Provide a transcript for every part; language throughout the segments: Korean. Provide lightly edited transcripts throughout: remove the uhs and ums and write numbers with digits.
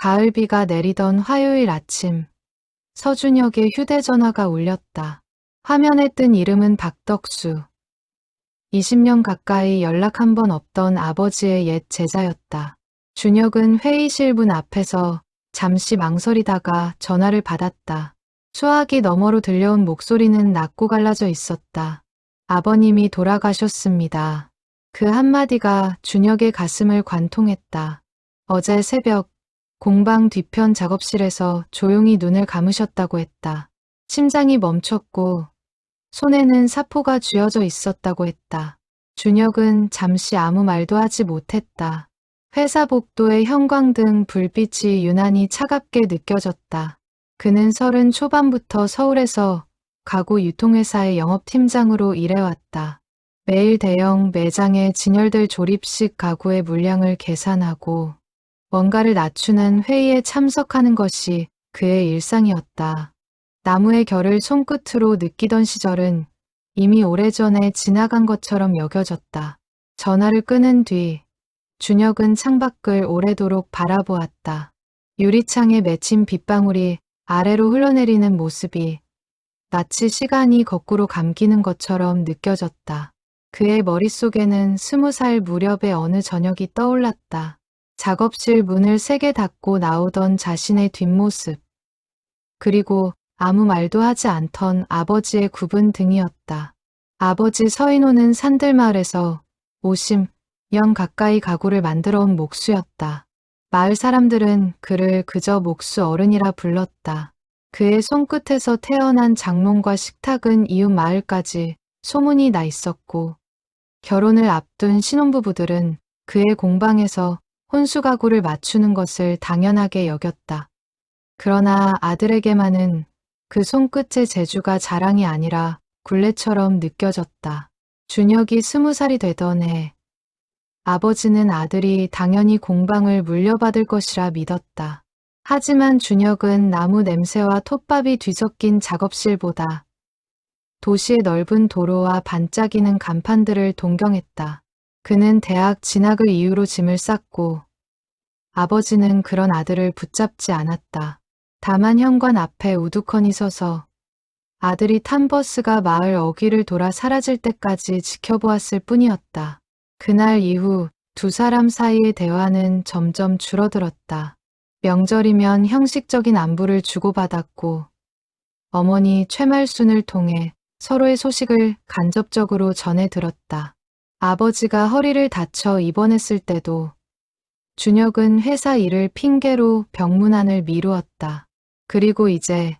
가을비가 내리던 화요일 아침, 서준혁의 휴대전화가 울렸다. 화면에 뜬 이름은 박덕수. 20년 가까이 연락 한 번 없던 아버지의 옛 제자였다. 준혁은 회의실 문 앞에서 잠시 망설이다가 전화를 받았다. 수화기 너머로 들려온 목소리는 낮고 갈라져 있었다. 아버님이 돌아가셨습니다. 그 한마디가 준혁의 가슴을 관통했다. 어제 새벽 공방 뒤편 작업실에서 조용히 눈을 감으셨다고 했다. 심장이 멈췄고 손에는 사포가 쥐어져 있었다고 했다. 준혁은 잠시 아무 말도 하지 못했다. 회사 복도의 형광등 불빛이 유난히 차갑게 느껴졌다. 그는 30 초반부터 서울에서 가구 유통회사의 영업팀장으로 일해왔다. 매일 대형 매장에 진열될 조립식 가구의 물량을 계산하고 원가를 낮추는 회의에 참석하는 것이 그의 일상이었다. 나무의 결을 손끝으로 느끼던 시절은 이미 오래전에 지나간 것처럼 여겨졌다. 전화를 끊은 뒤 준혁은 창밖을 오래도록 바라보았다. 유리창에 맺힌 빗방울이 아래로 흘러내리는 모습이 마치 시간이 거꾸로 감기는 것처럼 느껴졌다. 그의 머릿속에는 20살 무렵의 어느 저녁이 떠올랐다. 작업실 문을 세게 닫고 나오던 자신의 뒷모습. 그리고 아무 말도 하지 않던 아버지의 굽은 등이었다. 아버지 서인호는 산들마을에서 50년 가까이 가구를 만들어 온 목수였다. 마을 사람들은 그를 그저 목수 어른이라 불렀다. 그의 손끝에서 태어난 장롱과 식탁은 이웃 마을까지 소문이 나 있었고 결혼을 앞둔 신혼부부들은 그의 공방에서 혼수 가구를 맞추는 것을 당연하게 여겼다. 그러나 아들에게만은 그 손끝의 재주가 자랑이 아니라 굴레처럼 느껴졌다. 준혁이 20살이 되던 해 아버지는 아들이 당연히 공방을 물려받을 것이라 믿었다. 하지만 준혁은 나무 냄새와 톱밥이 뒤섞인 작업실보다 도시의 넓은 도로와 반짝이는 간판들을 동경했다. 그는 대학 진학을 이유로 짐을 쌌고 아버지는 그런 아들을 붙잡지 않았다. 다만 현관 앞에 우두커니 서서 아들이 탄 버스가 마을 어귀를 돌아 사라질 때까지 지켜보았을 뿐이었다. 그날 이후 두 사람 사이의 대화는 점점 줄어들었다. 명절이면 형식적인 안부를 주고받았고 어머니 최말순을 통해 서로의 소식을 간접적으로 전해 들었다. 아버지가 허리를 다쳐 입원했을 때도 준혁은 회사 일을 핑계로 병문안을 미루었다. 그리고 이제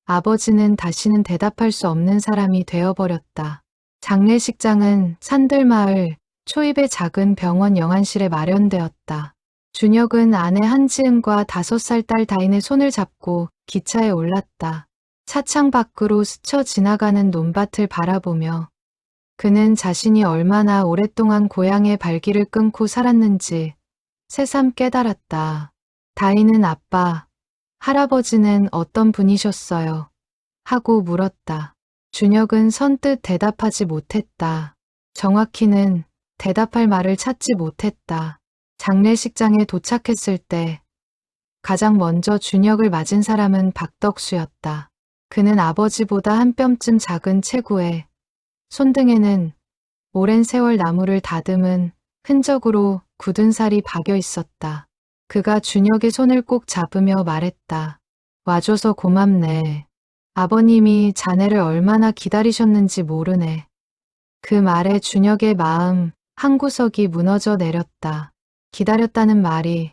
아버지는 다시는 대답할 수 없는 사람이 되어버렸다. 장례식장은 산들마을 초입의 작은 병원 영안실에 마련되었다. 준혁은 아내 한지은과 5살 딸 다인의 손을 잡고 기차에 올랐다. 차창 밖으로 스쳐 지나가는 논밭을 바라보며 그는 자신이 얼마나 오랫동안 고향의 발길을 끊고 살았는지 새삼 깨달았다. 다인은 아빠, 할아버지는 어떤 분이셨어요? 하고 물었다. 준혁은 선뜻 대답하지 못했다. 정확히는 대답할 말을 찾지 못했다. 장례식장에 도착했을 때 가장 먼저 준혁을 맞은 사람은 박덕수였다. 그는 아버지보다 한 뼘쯤 작은 체구에 손등에는 오랜 세월 나무를 다듬은 흔적으로 굳은 살이 박여 있었다. 그가 준혁의 손을 꼭 잡으며 말했다. 와줘서 고맙네. 아버님이 자네를 얼마나 기다리셨는지 모르네. 그 말에 준혁의 마음 한구석이 무너져 내렸다. 기다렸다는 말이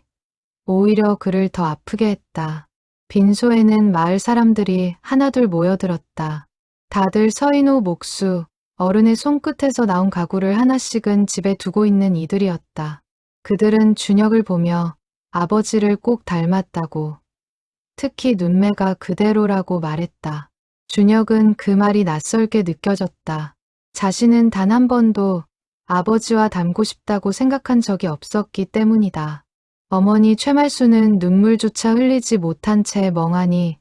오히려 그를 더 아프게 했다. 빈소에는 마을 사람들이 하나둘 모여들었다. 다들 서인호 목수, 어른의 손끝에서 나온 가구를 하나씩은 집에 두고 있는 이들이었다. 그들은 준혁을 보며 아버지를 꼭 닮았다고, 특히 눈매가 그대로라고 말했다. 준혁은 그 말이 낯설게 느껴졌다. 자신은 단 한 번도 아버지와 닮고 싶다고 생각한 적이 없었기 때문이다. 어머니 최말수는 눈물조차 흘리지 못한 채 멍하니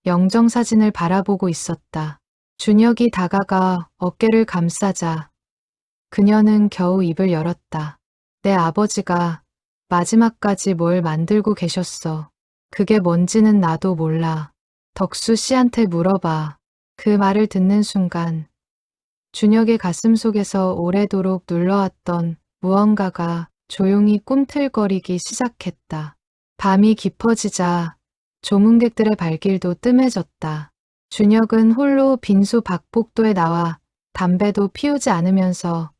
영정사진을 바라보고 있었다. 준혁이 다가가 어깨를 감싸자 그녀는 겨우 입을 열었다. 내 아버지가 마지막까지 뭘 만들고 계셨어. 그게 뭔지는 나도 몰라. 덕수 씨한테 물어봐. 그 말을 듣는 순간 준혁의 가슴속에서 오래도록 눌러왔던 무언가가 조용히 꿈틀거리기 시작했다. 밤이 깊어지자 조문객들의 발길도 뜸해졌다. 준혁은 홀로 빈소 밖복도에 나와 담배도 피우지 않으면서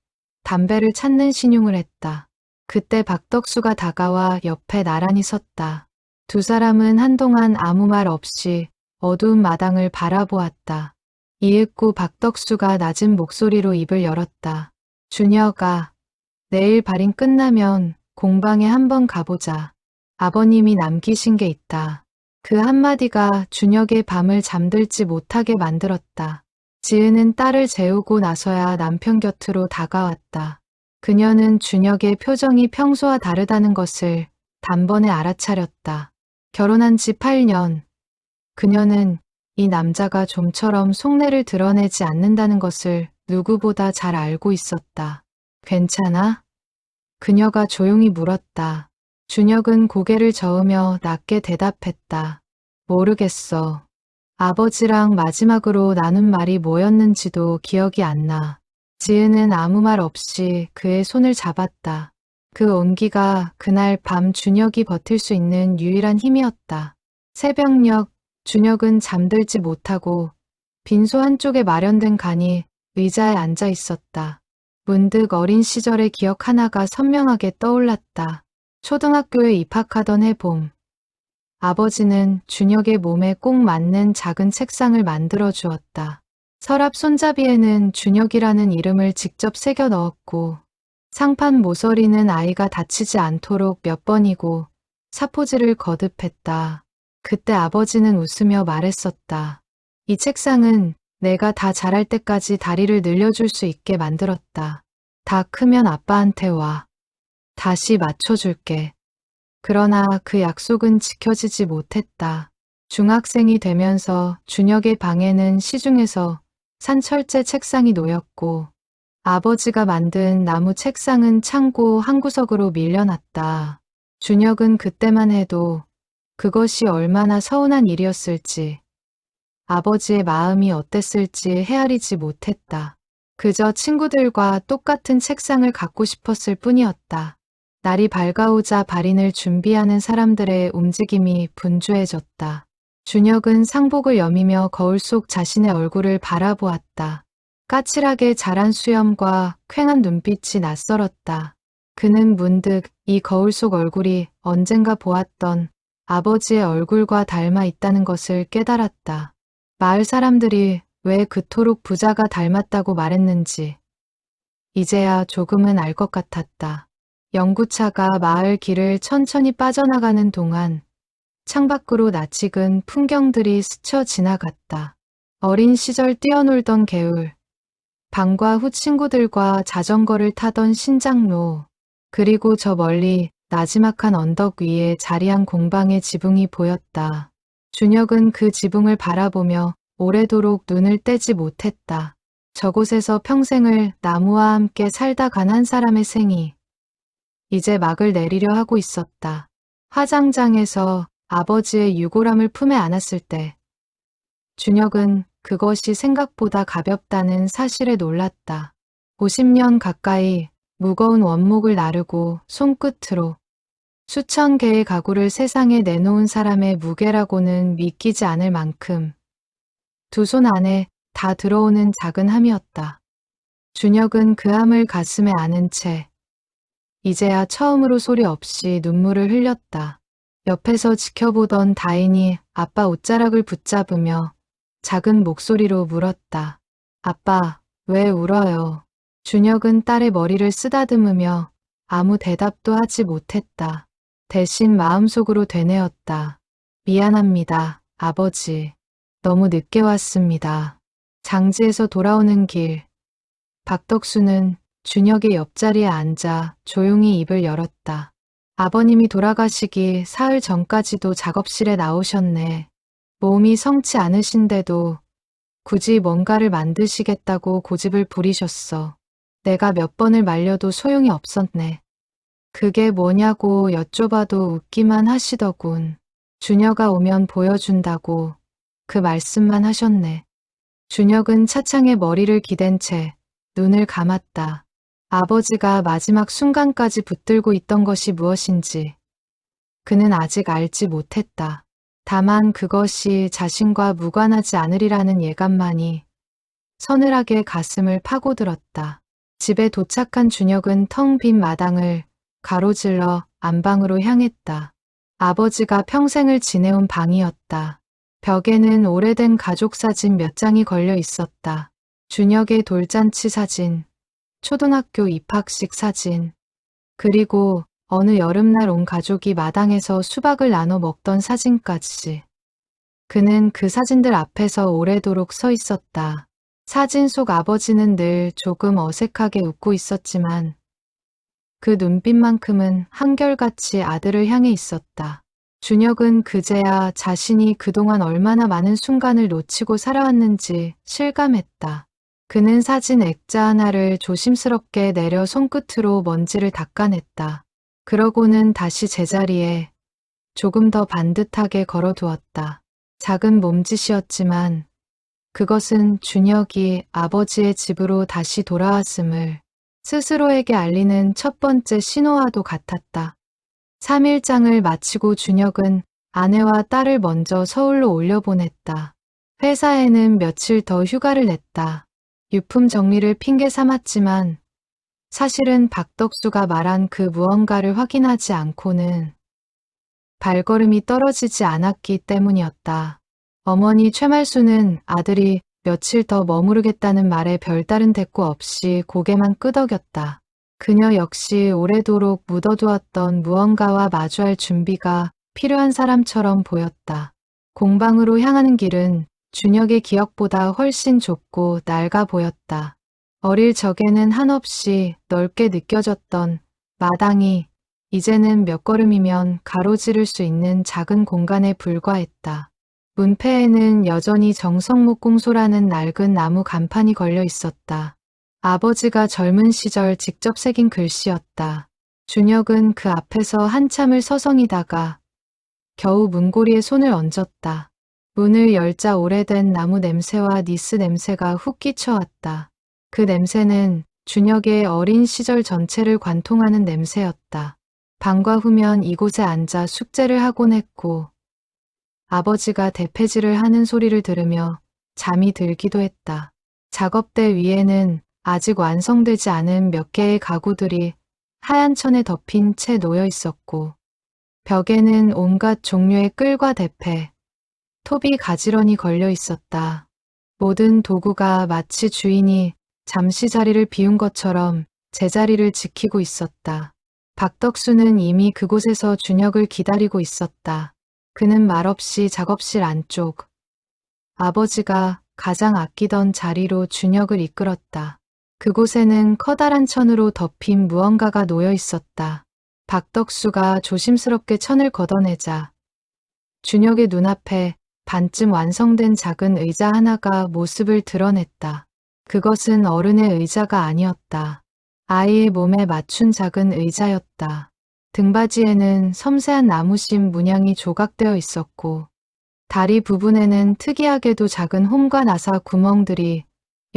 담배를 찾는 신용을 했다. 그때 박덕수가 다가와 옆에 나란히 섰다. 두 사람은 한동안 아무 말 없이 어두운 마당을 바라보았다. 이윽고 박덕수가 낮은 목소리로 입을 열었다. 준혁아, 내일 발인 끝나면 공방에 한번 가보자. 아버님이 남기신 게 있다. 그 한마디가 준혁의 밤을 잠들지 못하게 만들었다. 지은은 딸을 재우고 나서야 남편 곁으로 다가왔다. 그녀는 준혁의 표정이 평소와 다르다는 것을 단번에 알아차렸다. 결혼한 지 8년. 그녀는 이 남자가 좀처럼 속내를 드러내지 않는다는 것을 누구보다 잘 알고 있었다. 괜찮아? 그녀가 조용히 물었다. 준혁은 고개를 저으며 낮게 대답했다. 모르겠어. 아버지랑 마지막으로 나눈 말이 뭐였는지도 기억이 안 나. 지은은 아무 말 없이 그의 손을 잡았다. 그 온기가 그날 밤 준혁이 버틸 수 있는 유일한 힘이었다. 새벽녘 준혁은 잠들지 못하고 빈소 한쪽에 마련된 간이 의자에 앉아 있었다. 문득 어린 시절의 기억 하나가 선명하게 떠올랐다. 초등학교에 입학하던 해봄. 아버지는 준혁의 몸에 꼭 맞는 작은 책상을 만들어 주었다. 서랍 손잡이에는 준혁이라는 이름을 직접 새겨 넣었고 상판 모서리는 아이가 다치지 않도록 몇 번이고 사포질을 거듭했다. 그때 아버지는 웃으며 말했었다. 이 책상은 내가 다 자랄 때까지 다리를 늘려줄 수 있게 만들었다. 다 크면 아빠한테 와. 다시 맞춰줄게. 그러나 그 약속은 지켜지지 못했다. 중학생이 되면서 준혁의 방에는 시중에서 산 철제 책상이 놓였고 아버지가 만든 나무 책상은 창고 한 구석으로 밀려났다. 준혁은 그때만 해도 그것이 얼마나 서운한 일이었을지, 아버지의 마음이 어땠을지 헤아리지 못했다. 그저 친구들과 똑같은 책상을 갖고 싶었을 뿐이었다. 날이 밝아오자 발인을 준비하는 사람들의 움직임이 분주해졌다. 준혁은 상복을 여미며 거울 속 자신의 얼굴을 바라보았다. 까칠하게 자란 수염과 퀭한 눈빛이 낯설었다. 그는 문득 이 거울 속 얼굴이 언젠가 보았던 아버지의 얼굴과 닮아 있다는 것을 깨달았다. 마을 사람들이 왜 그토록 부자가 닮았다고 말했는지 이제야 조금은 알 것 같았다. 영구차가 마을 길을 천천히 빠져나가는 동안 창밖으로 낯익은 풍경들이 스쳐 지나갔다. 어린 시절 뛰어놀던 개울, 방과 후 친구들과 자전거를 타던 신장로, 그리고 저 멀리 나지막한 언덕 위에 자리한 공방의 지붕이 보였다. 준혁은 그 지붕을 바라보며 오래도록 눈을 떼지 못했다. 저곳에서 평생을 나무와 함께 살다 간 한 사람의 생이 이제 막을 내리려 하고 있었다. 화장장에서 아버지의 유골함을 품에 안았을 때 준혁은 그것이 생각보다 가볍다는 사실에 놀랐다. 50년 가까이 무거운 원목을 나르고 손끝으로 수천 개의 가구를 세상에 내놓은 사람의 무게라고는 믿기지 않을 만큼 두 손 안에 다 들어오는 작은 함이었다. 준혁은 그 함을 가슴에 안은 채 이제야 처음으로 소리 없이 눈물을 흘렸다. 옆에서 지켜보던 다인이 아빠 옷자락을 붙잡으며 작은 목소리로 물었다. 아빠, 왜 울어요? 준혁은 딸의 머리를 쓰다듬으며 아무 대답도 하지 못했다. 대신 마음속으로 되뇌었다. 미안합니다, 아버지. 너무 늦게 왔습니다. 장지에서 돌아오는 길. 박덕수는 준혁의 옆자리에 앉아 조용히 입을 열었다. 아버님이 돌아가시기 사흘 전까지도 작업실에 나오셨네. 몸이 성치 않으신데도 굳이 뭔가를 만드시겠다고 고집을 부리셨어. 내가 몇 번을 말려도 소용이 없었네. 그게 뭐냐고 여쭤봐도 웃기만 하시더군. 준혁아 오면 보여준다고 그 말씀만 하셨네. 준혁은 차창에 머리를 기댄 채 눈을 감았다. 아버지가 마지막 순간까지 붙들고 있던 것이 무엇인지 그는 아직 알지 못했다. 다만 그것이 자신과 무관하지 않으리라는 예감만이 서늘하게 가슴을 파고들었다. 집에 도착한 준혁은 텅 빈 마당을 가로질러 안방으로 향했다. 아버지가 평생을 지내온 방이었다. 벽에는 오래된 가족 사진 몇 장이 걸려 있었다. 준혁의 돌잔치 사진, 초등학교 입학식 사진, 그리고 어느 여름날 온 가족이 마당에서 수박을 나눠 먹던 사진까지. 그는 그 사진들 앞에서 오래도록 서 있었다. 사진 속 아버지는 늘 조금 어색하게 웃고 있었지만 그 눈빛만큼은 한결같이 아들을 향해 있었다. 준혁은 그제야 자신이 그동안 얼마나 많은 순간을 놓치고 살아왔는지 실감했다. 그는 사진 액자 하나를 조심스럽게 내려 손끝으로 먼지를 닦아냈다. 그러고는 다시 제자리에 조금 더 반듯하게 걸어두었다. 작은 몸짓이었지만 그것은 준혁이 아버지의 집으로 다시 돌아왔음을 스스로에게 알리는 첫 번째 신호와도 같았다. 3일장을 마치고 준혁은 아내와 딸을 먼저 서울로 올려보냈다. 회사에는 며칠 더 휴가를 냈다. 유품 정리를 핑계 삼았지만 사실은 박덕수가 말한 그 무언가를 확인하지 않고는 발걸음이 떨어지지 않았기 때문이었다. 어머니 최말수는 아들이 며칠 더 머무르겠다는 말에 별다른 대꾸 없이 고개만 끄덕였다. 그녀 역시 오래도록 묻어두었던 무언가와 마주할 준비가 필요한 사람처럼 보였다. 공방으로 향하는 길은 준혁의 기억보다 훨씬 좁고 낡아 보였다. 어릴 적에는 한없이 넓게 느껴졌던 마당이 이제는 몇 걸음이면 가로지를 수 있는 작은 공간에 불과했다. 문패에는 여전히 정성목공소라는 낡은 나무 간판이 걸려 있었다. 아버지가 젊은 시절 직접 새긴 글씨였다. 준혁은 그 앞에서 한참을 서성이다가 겨우 문고리에 손을 얹었다. 문을 열자 오래된 나무 냄새와 니스 냄새가 훅 끼쳐왔다. 그 냄새는 준혁의 어린 시절 전체를 관통하는 냄새였다. 방과 후면 이곳에 앉아 숙제를 하곤 했고 아버지가 대패질을 하는 소리를 들으며 잠이 들기도 했다. 작업대 위에는 아직 완성되지 않은 몇 개의 가구들이 하얀 천에 덮인 채 놓여 있었고 벽에는 온갖 종류의 끌과 대패, 톱이 가지런히 걸려 있었다. 모든 도구가 마치 주인이 잠시 자리를 비운 것처럼 제자리를 지키고 있었다. 박덕수는 이미 그곳에서 준혁을 기다리고 있었다. 그는 말없이 작업실 안쪽, 아버지가 가장 아끼던 자리로 준혁을 이끌었다. 그곳에는 커다란 천으로 덮인 무언가가 놓여 있었다. 박덕수가 조심스럽게 천을 걷어내자 준혁의 눈앞에 반쯤 완성된 작은 의자 하나가 모습을 드러냈다. 그것은 어른의 의자가 아니었다. 아이의 몸에 맞춘 작은 의자였다. 등받이에는 섬세한 나무심 문양이 조각되어 있었고 다리 부분에는 특이하게도 작은 홈과 나사 구멍들이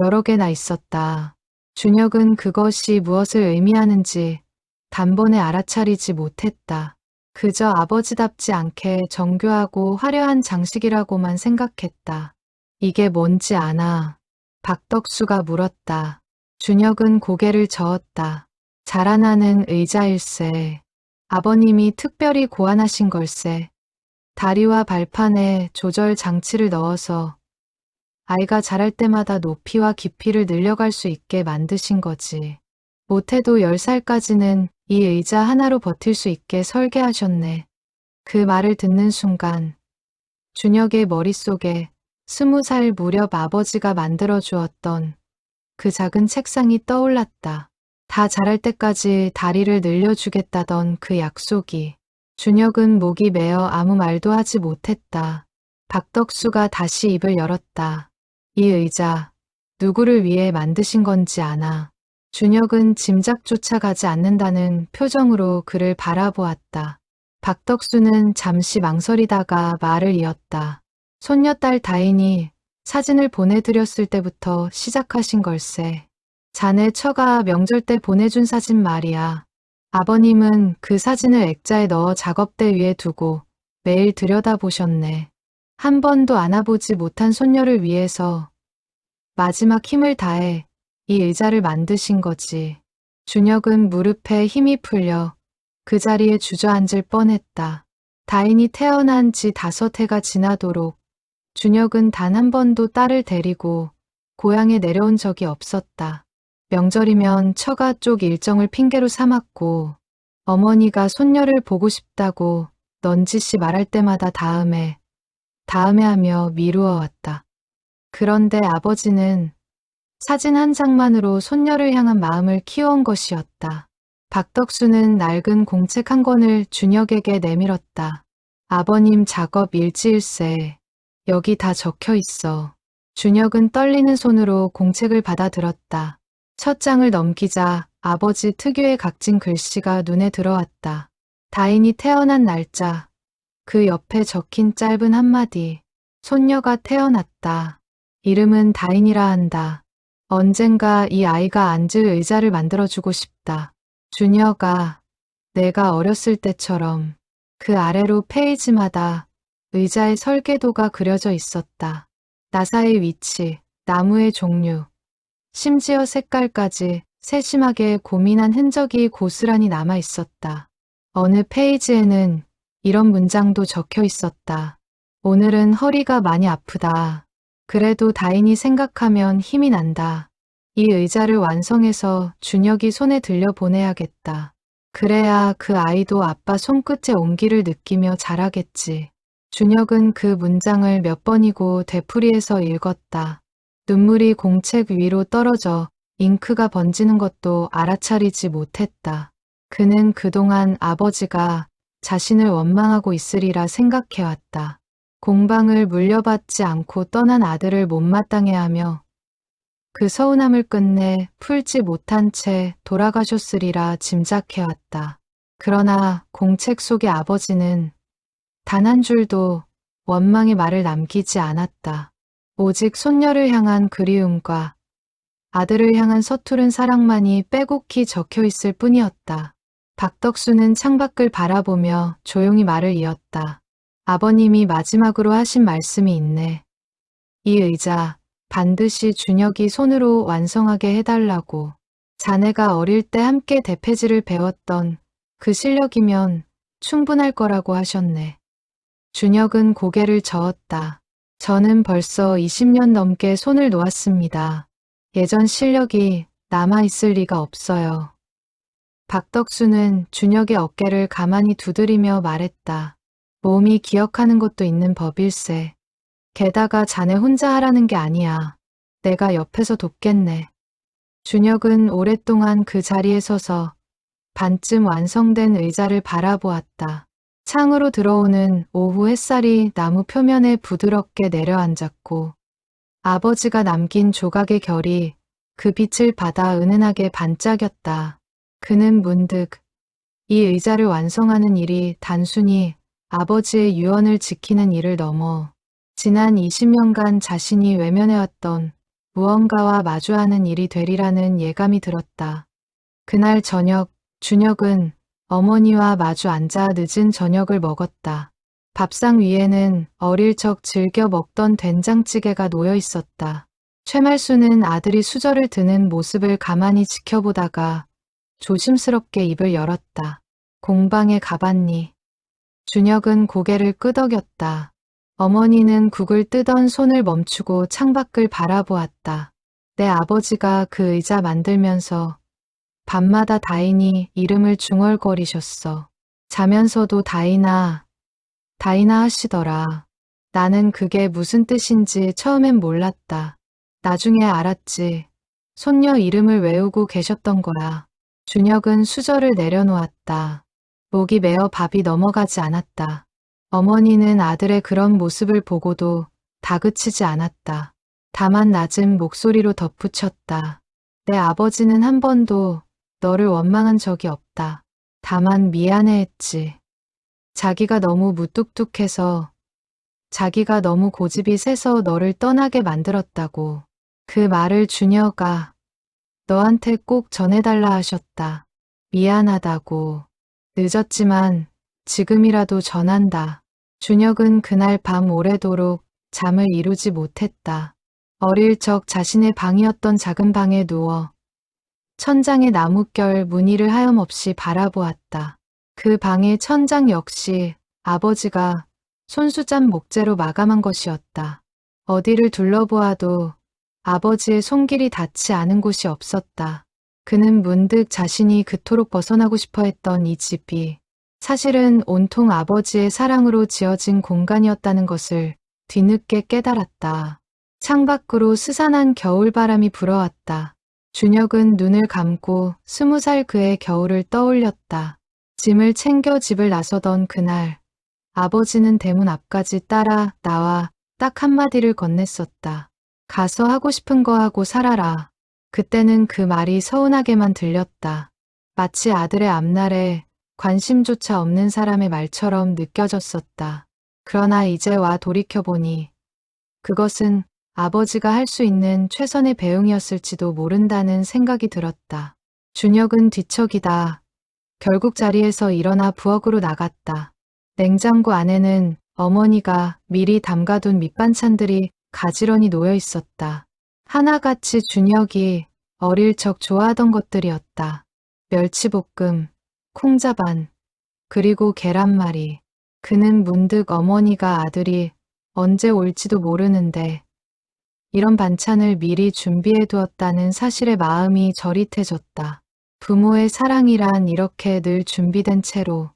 여러 개나 있었다. 준혁은 그것이 무엇을 의미하는지 단번에 알아차리지 못했다. 그저 아버지답지 않게 정교하고 화려한 장식이라고만 생각했다. 이게 뭔지 아나? 박덕수가 물었다. 준혁은 고개를 저었다. 자라나는 의자일세. 아버님이 특별히 고안하신 걸세. 다리와 발판에 조절 장치를 넣어서 아이가 자랄 때마다 높이와 깊이를 늘려갈 수 있게 만드신 거지. 못해도 10살까지는 이 의자 하나로 버틸 수 있게 설계하셨네. 그 말을 듣는 순간 준혁의 머릿속에 20살 무렵 아버지가 만들어 주었던 그 작은 책상이 떠올랐다. 다 자랄 때까지 다리를 늘려주겠다던 그 약속이. 준혁은 목이 메어 아무 말도 하지 못했다. 박덕수가 다시 입을 열었다. 이 의자, 누구를 위해 만드신 건지 아나? 준혁은 짐작조차 가지 않는다는 표정으로 그를 바라보았다. 박덕수는 잠시 망설이다가 말을 이었다. 손녀딸 다인이 사진을 보내드렸을 때부터 시작하신 걸세. 자네 처가 명절 때 보내준 사진 말이야. 아버님은 그 사진을 액자에 넣어 작업대 위에 두고 매일 들여다보셨네. 한 번도 안아보지 못한 손녀를 위해서 마지막 힘을 다해 이 의자를 만드신 거지. 준혁은 무릎에 힘이 풀려 그 자리에 주저앉을 뻔했다. 다인이 태어난 지 5해가 지나도록 준혁은 단 한 번도 딸을 데리고 고향에 내려온 적이 없었다. 명절이면 처가 쪽 일정을 핑계로 삼았고 어머니가 손녀를 보고 싶다고 넌지시 말할 때마다 다음에 하며 미루어 왔다. 그런데 아버지는 사진 한 장만으로 손녀를 향한 마음을 키워온 것이었다. 박덕수는 낡은 공책 한 권을 준혁에게 내밀었다. 아버님 작업 일지일세. 여기 다 적혀 있어. 준혁은 떨리는 손으로 공책을 받아들었다. 첫 장을 넘기자 아버지 특유의 각진 글씨가 눈에 들어왔다. 다인이 태어난 날짜, 그 옆에 적힌 짧은 한마디. 손녀가 태어났다. 이름은 다인이라 한다. 언젠가 이 아이가 앉을 의자를 만들어주고 싶다. 준혁아, 내가 어렸을 때처럼. 그 아래로 페이지마다 의자의 설계도가 그려져 있었다. 나사의 위치, 나무의 종류, 심지어 색깔까지 세심하게 고민한 흔적이 고스란히 남아 있었다. 어느 페이지에는 이런 문장도 적혀 있었다. 오늘은 허리가 많이 아프다. 그래도 다인이 생각하면 힘이 난다. 이 의자를 완성해서 준혁이 손에 들려 보내야겠다. 그래야 그 아이도 아빠 손끝의 온기를 느끼며 자라겠지. 준혁은 그 문장을 몇 번이고 되풀이해서 읽었다. 눈물이 공책 위로 떨어져 잉크가 번지는 것도 알아차리지 못했다. 그는 그동안 아버지가 자신을 원망하고 있으리라 생각해왔다. 공방을 물려받지 않고 떠난 아들을 못마땅해 하며 그 서운함을 끝내 풀지 못한 채 돌아가셨으리라 짐작해왔다. 그러나 공책 속의 아버지는 단 한 줄도 원망의 말을 남기지 않았다. 오직 손녀를 향한 그리움과 아들을 향한 서투른 사랑만이 빼곡히 적혀 있을 뿐이었다. 박덕수는 창밖을 바라보며 조용히 말을 이었다. 아버님이 마지막으로 하신 말씀이 있네. 이 의자 반드시 준혁이 손으로 완성하게 해달라고. 자네가 어릴 때 함께 대패질을 배웠던 그 실력이면 충분할 거라고 하셨네. 준혁은 고개를 저었다. 저는 벌써 20년 넘게 손을 놓았습니다. 예전 실력이 남아있을 리가 없어요. 박덕수는 준혁의 어깨를 가만히 두드리며 말했다. 몸이 기억하는 것도 있는 법일세. 게다가 자네 혼자 하라는 게 아니야. 내가 옆에서 돕겠네. 준혁은 오랫동안 그 자리에 서서 반쯤 완성된 의자를 바라보았다. 창으로 들어오는 오후 햇살이 나무 표면에 부드럽게 내려앉았고 아버지가 남긴 조각의 결이 그 빛을 받아 은은하게 반짝였다. 그는 문득 이 의자를 완성하는 일이 단순히 아버지의 유언을 지키는 일을 넘어 지난 20년간 자신이 외면해왔던 무언가와 마주하는 일이 되리라는 예감이 들었다. 그날 저녁 준혁은 어머니와 마주 앉아 늦은 저녁을 먹었다. 밥상 위에는 어릴 적 즐겨 먹던 된장찌개가 놓여 있었다. 최말수는 아들이 수저를 드는 모습을 가만히 지켜보다가 조심스럽게 입을 열었다. 공방에 가봤니? 준혁은 고개를 끄덕였다. 어머니는 국을 뜨던 손을 멈추고 창밖을 바라보았다. 내 아버지가 그 의자 만들면서 밤마다 다인이 이름을 중얼거리셨어. 자면서도 다인아 하시더라. 나는 그게 무슨 뜻인지 처음엔 몰랐다. 나중에 알았지. 손녀 이름을 외우고 계셨던 거야. 준혁은 수저를 내려놓았다. 목이 메어 밥이 넘어가지 않았다. 어머니는 아들의 그런 모습을 보고도 다그치지 않았다. 다만 낮은 목소리로 덧붙였다. 내 아버지는 한 번도 너를 원망한 적이 없다. 다만 미안해했지. 자기가 너무 무뚝뚝해서, 자기가 너무 고집이 세서 너를 떠나게 만들었다고. 그 말을 준혁아 너한테 꼭 전해달라 하셨다. 미안하다고. 늦었지만 지금이라도 전한다. 준혁은 그날 밤 오래도록 잠을 이루지 못했다. 어릴 적 자신의 방이었던 작은 방에 누워 천장의 나뭇결 무늬를 하염없이 바라보았다. 그 방의 천장 역시 아버지가 손수잠 목재로 마감한 것이었다. 어디를 둘러보아도 아버지의 손길이 닿지 않은 곳이 없었다. 그는 문득 자신이 그토록 벗어나고 싶어 했던 이 집이 사실은 온통 아버지의 사랑으로 지어진 공간이었다는 것을 뒤늦게 깨달았다. 창밖으로 스산한 겨울바람이 불어왔다. 준혁은 눈을 감고 20살 그의 겨울을 떠올렸다. 짐을 챙겨 집을 나서던 그날, 아버지는 대문 앞까지 따라 나와 딱 한마디를 건넸었다. 가서 하고 싶은 거 하고 살아라. 그때는 그 말이 서운하게만 들렸다. 마치 아들의 앞날에 관심조차 없는 사람의 말처럼 느껴졌었다. 그러나 이제 와 돌이켜보니 그것은 아버지가 할 수 있는 최선의 배웅이었을지도 모른다는 생각이 들었다. 준혁은 뒤척이다. 결국 자리에서 일어나 부엌으로 나갔다. 냉장고 안에는 어머니가 미리 담가둔 밑반찬들이 가지런히 놓여 있었다. 하나같이 준혁이 어릴 적 좋아하던 것들이었다. 멸치볶음, 콩자반, 그리고 계란말이. 그는 문득 어머니가 아들이 언제 올지도 모르는데 이런 반찬을 미리 준비해 두었다는 사실에 마음이 저릿해졌다. 부모의 사랑이란 이렇게 늘 준비된 채로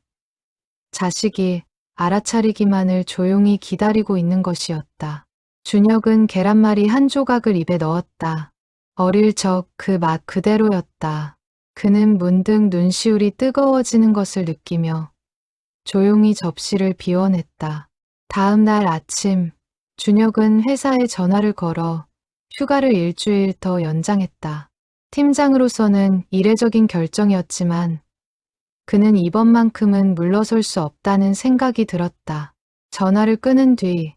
자식이 알아차리기만을 조용히 기다리고 있는 것이었다. 준혁은 계란말이 한 조각을 입에 넣었다. 어릴 적 그 맛 그대로였다. 그는 문득 눈시울이 뜨거워지는 것을 느끼며 조용히 접시를 비워냈다. 다음 날 아침, 준혁은 회사에 전화를 걸어 휴가를 일주일 더 연장했다. 팀장으로서는 이례적인 결정이었지만 그는 이번만큼은 물러설 수 없다는 생각이 들었다. 전화를 끊은 뒤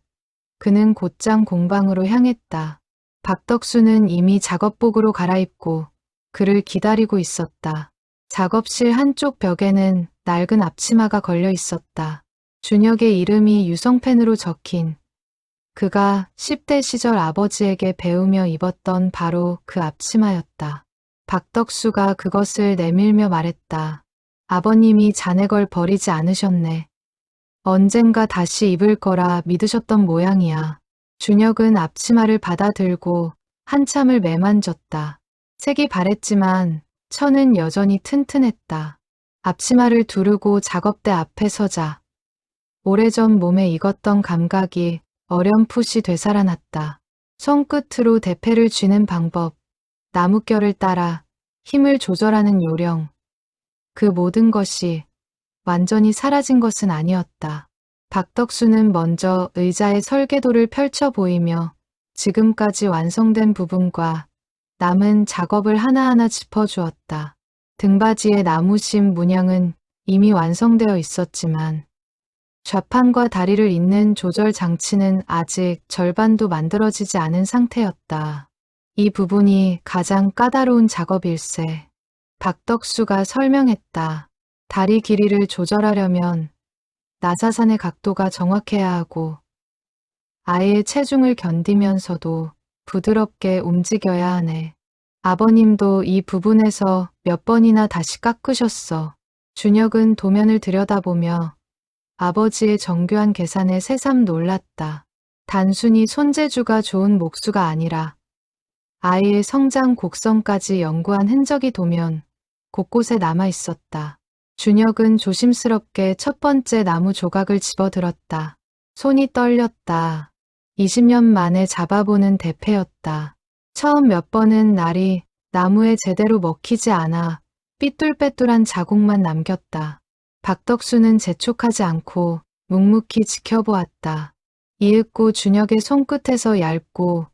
그는 곧장 공방으로 향했다. 박덕수는 이미 작업복으로 갈아입고 그를 기다리고 있었다. 작업실 한쪽 벽에는 낡은 앞치마가 걸려 있었다. 준혁의 이름이 유성펜으로 적힌 그가 10대 시절 아버지에게 배우며 입었던 바로 그 앞치마였다. 박덕수가 그것을 내밀며 말했다. 아버님이 자네 걸 버리지 않으셨네. 언젠가 다시 입을 거라 믿으셨던 모양이야. 준혁은 앞치마를 받아들고 한참을 매만졌다. 색이 바랬지만 천은 여전히 튼튼했다. 앞치마를 두르고 작업대 앞에 서자 오래전 몸에 익었던 감각이 어렴풋이 되살아났다. 손끝으로 대패를 쥐는 방법, 나뭇결을 따라 힘을 조절하는 요령, 그 모든 것이 완전히 사라진 것은 아니었다. 박덕수는 먼저 의자의 설계도를 펼쳐 보이며 지금까지 완성된 부분과 남은 작업을 하나하나 짚어주었다. 등받이의 나무심 문양은 이미 완성되어 있었지만 좌판과 다리를 잇는 조절 장치는 아직 절반도 만들어지지 않은 상태였다. 이 부분이 가장 까다로운 작업일세. 박덕수가 설명했다. 다리 길이를 조절하려면 나사산의 각도가 정확해야 하고 아이의 체중을 견디면서도 부드럽게 움직여야 하네. 아버님도 이 부분에서 몇 번이나 다시 깎으셨어. 준혁은 도면을 들여다보며 아버지의 정교한 계산에 새삼 놀랐다. 단순히 손재주가 좋은 목수가 아니라 아이의 성장 곡선까지 연구한 흔적이 도면 곳곳에 남아 있었다. 준혁은 조심스럽게 첫 번째 나무 조각을 집어들었다. 손이 떨렸다. 20년 만에 잡아보는 대패였다. 처음 몇 번은 날이 나무에 제대로 먹히지 않아 삐뚤빼뚤한 자국만 남겼다. 박덕수는 재촉하지 않고 묵묵히 지켜보았다. 이윽고 준혁의 손끝에서 얇고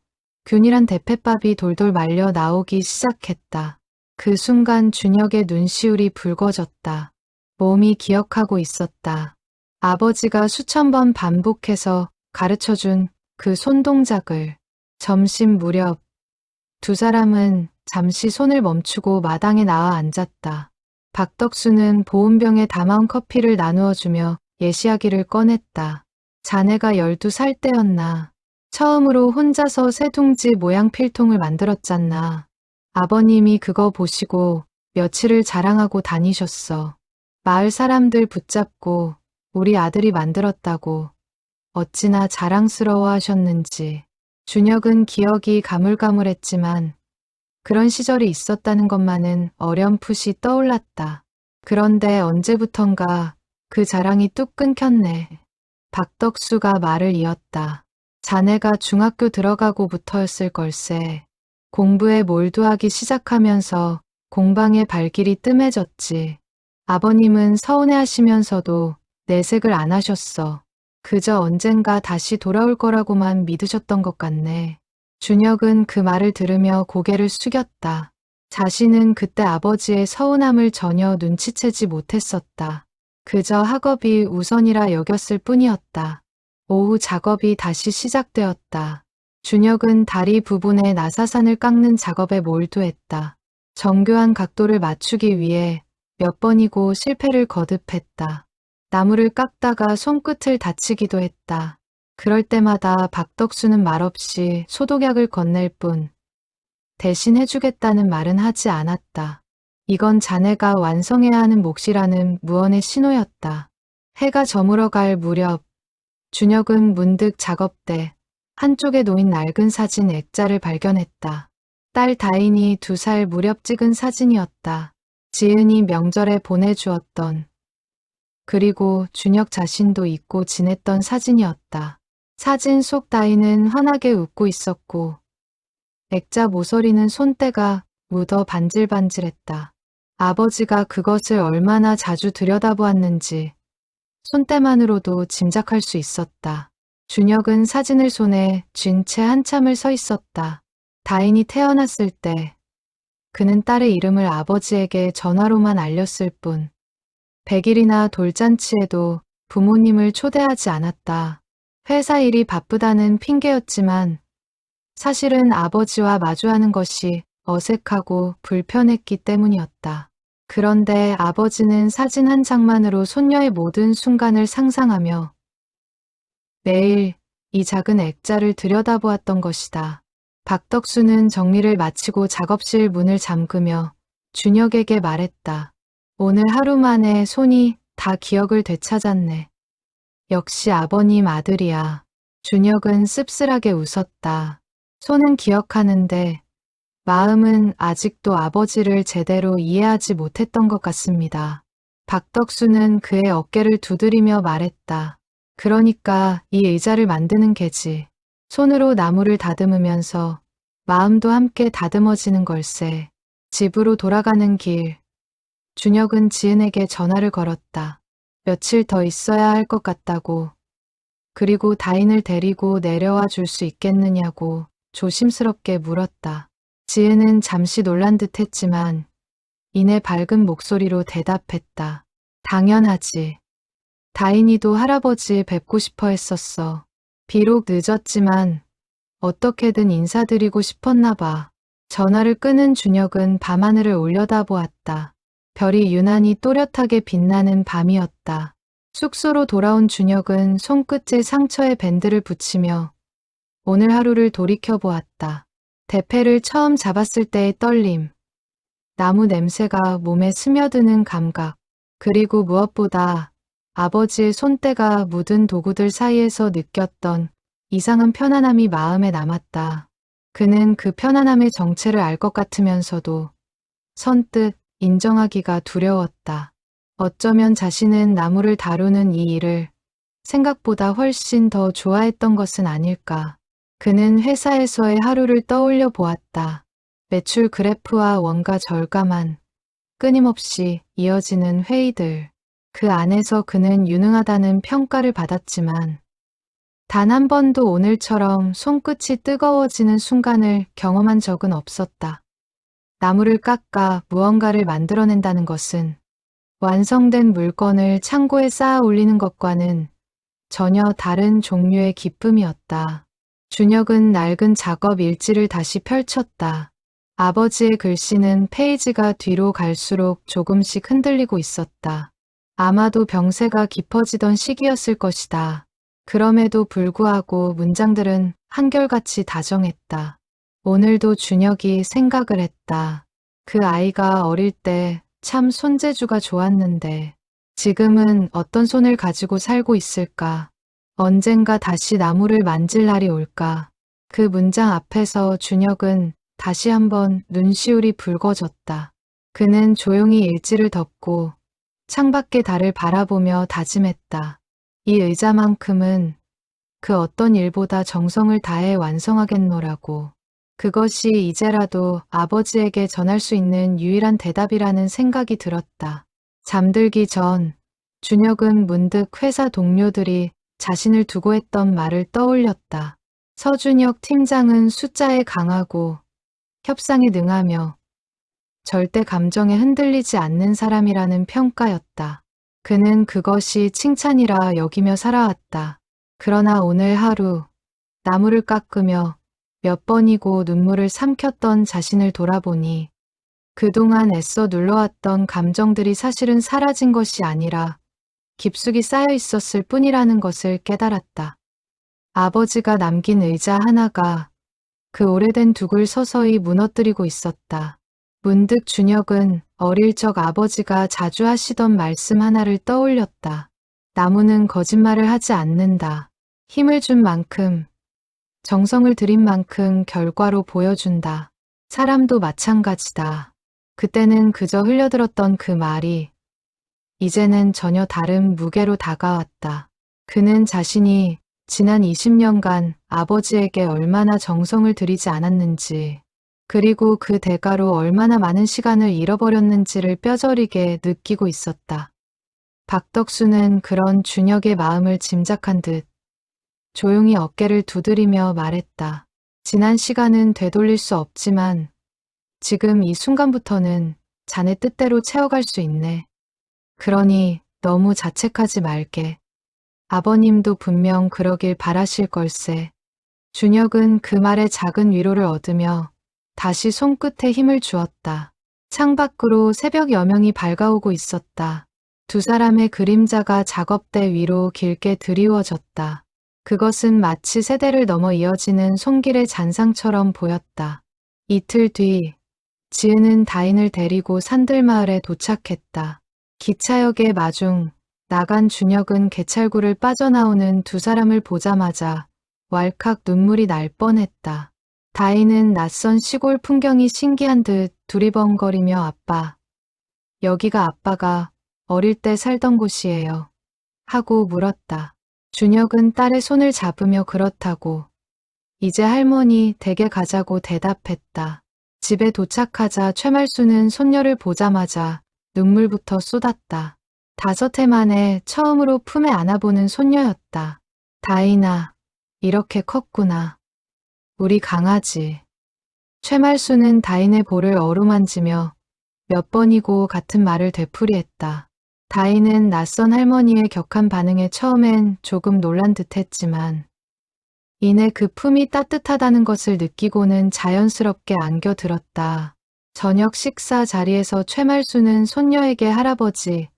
균일한 대패밥이 돌돌 말려 나오기 시작했다. 그 순간 준혁의 눈시울이 붉어졌다. 몸이 기억하고 있었다. 아버지가 수천 번 반복해서 가르쳐준 그 손동작을. 점심 무렵 두 사람은 잠시 손을 멈추고 마당에 나와 앉았다. 박덕수는 보온병에 담아온 커피를 나누어 주며 예시하기를 꺼냈다. 자네가 12살 때였나. 처음으로 혼자서 쇠둥지 모양 필통을 만들었잖아. 아버님이 그거 보시고 며칠을 자랑하고 다니셨어. 마을 사람들 붙잡고 우리 아들이 만들었다고 어찌나 자랑스러워 하셨는지. 준혁은 기억이 가물가물했지만 그런 시절이 있었다는 것만은 어렴풋이 떠올랐다. 그런데 언제부턴가 그 자랑이 뚝 끊겼네. 박덕수가 말을 이었다. 자네가 중학교 들어가고부터였을 걸세. 공부에 몰두하기 시작하면서 공방의 발길이 뜸해졌지. 아버님은 서운해하시면서도 내색을 안 하셨어. 그저 언젠가 다시 돌아올 거라고만 믿으셨던 것 같네. 준혁은 그 말을 들으며 고개를 숙였다. 자신은 그때 아버지의 서운함을 전혀 눈치채지 못했었다. 그저 학업이 우선이라 여겼을 뿐이었다. 오후 작업이 다시 시작되었다. 준혁은 다리 부분에 나사산을 깎는 작업에 몰두했다. 정교한 각도를 맞추기 위해 몇 번이고 실패를 거듭했다. 나무를 깎다가 손끝을 다치기도 했다. 그럴 때마다 박덕수는 말없이 소독약을 건넬 뿐 대신 해주겠다는 말은 하지 않았다. 이건 자네가 완성해야 하는 몫이라는 무언의 신호였다. 해가 저물어 갈 무렵 준혁은 문득 작업대 한쪽에 놓인 낡은 사진 액자를 발견했다. 딸 다인이 2살 무렵 찍은 사진이었다. 지은이 명절에 보내주었던, 그리고 준혁 자신도 잊고 지냈던 사진이었다. 사진 속 다인은 환하게 웃고 있었고 액자 모서리는 손때가 묻어 반질반질했다. 아버지가 그것을 얼마나 자주 들여다보았는지 손때만으로도 짐작할 수 있었다. 준혁은 사진을 손에 쥔 채 한참을 서 있었다. 다인이 태어났을 때 그는 딸의 이름을 아버지에게 전화로만 알렸을 뿐 100일이나 돌잔치에도 부모님을 초대하지 않았다. 회사 일이 바쁘다는 핑계였지만 사실은 아버지와 마주하는 것이 어색하고 불편했기 때문이었다. 그런데 아버지는 사진 한 장만으로 손녀의 모든 순간을 상상하며 매일 이 작은 액자를 들여다보았던 것이다. 박덕수는 정리를 마치고 작업실 문을 잠그며 준혁에게 말했다. 오늘 하루 만에 손이 다 기억을 되찾았네. 역시 아버님 아들이야. 준혁은 씁쓸하게 웃었다. 손은 기억하는데 마음은 아직도 아버지를 제대로 이해하지 못했던 것 같습니다. 박덕수는 그의 어깨를 두드리며 말했다. 그러니까 이 의자를 만드는 게지. 손으로 나무를 다듬으면서 마음도 함께 다듬어지는 걸세. 집으로 돌아가는 길. 준혁은 지은에게 전화를 걸었다. 며칠 더 있어야 할 것 같다고. 그리고 다인을 데리고 내려와 줄 수 있겠느냐고 조심스럽게 물었다. 지은은 잠시 놀란 듯 했지만 이내 밝은 목소리로 대답했다. 당연하지. 다인이도 할아버지 뵙고 싶어 했었어. 비록 늦었지만 어떻게든 인사드리고 싶었나 봐. 전화를 끊은 준혁은 밤하늘을 올려다보았다. 별이 유난히 또렷하게 빛나는 밤이었다. 숙소로 돌아온 준혁은 손끝에 상처에 밴드를 붙이며 오늘 하루를 돌이켜보았다. 대패를 처음 잡았을 때의 떨림, 나무 냄새가 몸에 스며드는 감각, 그리고 무엇보다 아버지의 손때가 묻은 도구들 사이에서 느꼈던 이상한 편안함이 마음에 남았다. 그는 그 편안함의 정체를 알 것 같으면서도 선뜻 인정하기가 두려웠다. 어쩌면 자신은 나무를 다루는 이 일을 생각보다 훨씬 더 좋아했던 것은 아닐까. 그는 회사에서의 하루를 떠올려 보았다. 매출 그래프와 원가 절감한 끊임없이 이어지는 회의들. 그 안에서 그는 유능하다는 평가를 받았지만 단 한 번도 오늘처럼 손끝이 뜨거워지는 순간을 경험한 적은 없었다. 나무를 깎아 무언가를 만들어낸다는 것은 완성된 물건을 창고에 쌓아 올리는 것과는 전혀 다른 종류의 기쁨이었다. 준혁은 낡은 작업 일지를 다시 펼쳤다. 아버지의 글씨는 페이지가 뒤로 갈수록 조금씩 흔들리고 있었다. 아마도 병세가 깊어지던 시기였을 것이다. 그럼에도 불구하고 문장들은 한결같이 다정했다. 오늘도 준혁이 생각을 했다. 그 아이가 어릴 때 참 손재주가 좋았는데 지금은 어떤 손을 가지고 살고 있을까? 언젠가 다시 나무를 만질 날이 올까? 그 문장 앞에서 준혁은 다시 한번 눈시울이 붉어졌다. 그는 조용히 일지를 덮고 창밖의 달을 바라보며 다짐했다. 이 의자만큼은 그 어떤 일보다 정성을 다해 완성하겠노라고. 그것이 이제라도 아버지에게 전할 수 있는 유일한 대답이라는 생각이 들었다. 잠들기 전 준혁은 문득 회사 동료들이 자신을 두고 했던 말을 떠올렸다. 서준혁 팀장은 숫자에 강하고 협상에 능하며 절대 감정에 흔들리지 않는 사람이라는 평가였다. 그는 그것이 칭찬이라 여기며 살아왔다. 그러나 오늘 하루 나무를 깎으며 몇 번이고 눈물을 삼켰던 자신을 돌아보니 그동안 애써 눌러왔던 감정들이 사실은 사라진 것이 아니라 깊숙이 쌓여 있었을 뿐이라는 것을 깨달았다. 아버지가 남긴 의자 하나가 그 오래된 둑을 서서히 무너뜨리고 있었다. 문득 준혁은 어릴 적 아버지가 자주 하시던 말씀 하나를 떠올렸다. 나무는 거짓말을 하지 않는다. 힘을 준 만큼, 정성을 들인 만큼 결과로 보여준다. 사람도 마찬가지다. 그때는 그저 흘려들었던 그 말이 이제는 전혀 다른 무게로 다가왔다. 그는 자신이 지난 20년간 아버지에게 얼마나 정성을 들이지 않았는지, 그리고 그 대가로 얼마나 많은 시간을 잃어버렸는지를 뼈저리게 느끼고 있었다. 박덕수는 그런 준혁의 마음을 짐작한 듯 조용히 어깨를 두드리며 말했다. 지난 시간은 되돌릴 수 없지만 지금 이 순간부터는 자네 뜻대로 채워갈 수 있네. 그러니 너무 자책하지 말게. 아버님도 분명 그러길 바라실 걸세. 준혁은 그 말에 작은 위로를 얻으며 다시 손끝에 힘을 주었다. 창밖으로 새벽 여명이 밝아오고 있었다. 두 사람의 그림자가 작업대 위로 길게 드리워졌다. 그것은 마치 세대를 넘어 이어지는 손길의 잔상처럼 보였다. 이틀 뒤 지은은 다인을 데리고 산들마을에 도착했다. 기차역의 마중 나간 준혁은 개찰구를 빠져나오는 두 사람을 보자마자 왈칵 눈물이 날 뻔했다. 다인은 낯선 시골 풍경이 신기한 듯 두리번거리며 아빠, 여기가 아빠가 어릴 때 살던 곳이에요. 하고 물었다. 준혁은 딸의 손을 잡으며 그렇다고. 이제 할머니 댁에 가자고 대답했다. 집에 도착하자 최말수는 손녀를 보자마자 눈물부터 쏟았다. 5해 만에 처음으로 품에 안아보는 손녀였다. 다인아, 이렇게 컸구나. 우리 강아지. 최말수는 다인의 볼을 어루만지며 몇 번이고 같은 말을 되풀이했다. 다인은 낯선 할머니의 격한 반응에 처음엔 조금 놀란 듯했지만 이내 그 품이 따뜻하다는 것을 느끼고는 자연스럽게 안겨들었다. 저녁 식사 자리에서 최말수는 손녀에게 할아버지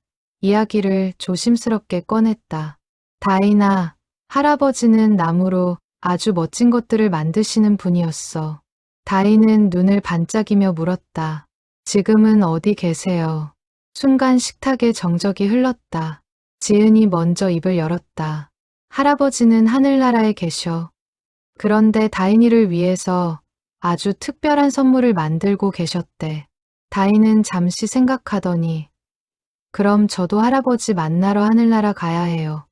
이야기를 조심스럽게 꺼냈다. 다인아, 할아버지는 나무로 아주 멋진 것들을 만드시는 분이었어. 다인은 눈을 반짝이며 물었다. 지금은 어디 계세요? 순간 식탁에 정적이 흘렀다. 지은이 먼저 입을 열었다. 할아버지는 하늘나라에 계셔. 그런데 다인이를 위해서 아주 특별한 선물을 만들고 계셨대. 다인은 잠시 생각하더니 그럼 저도 할아버지 만나러 하늘나라 가야 해요.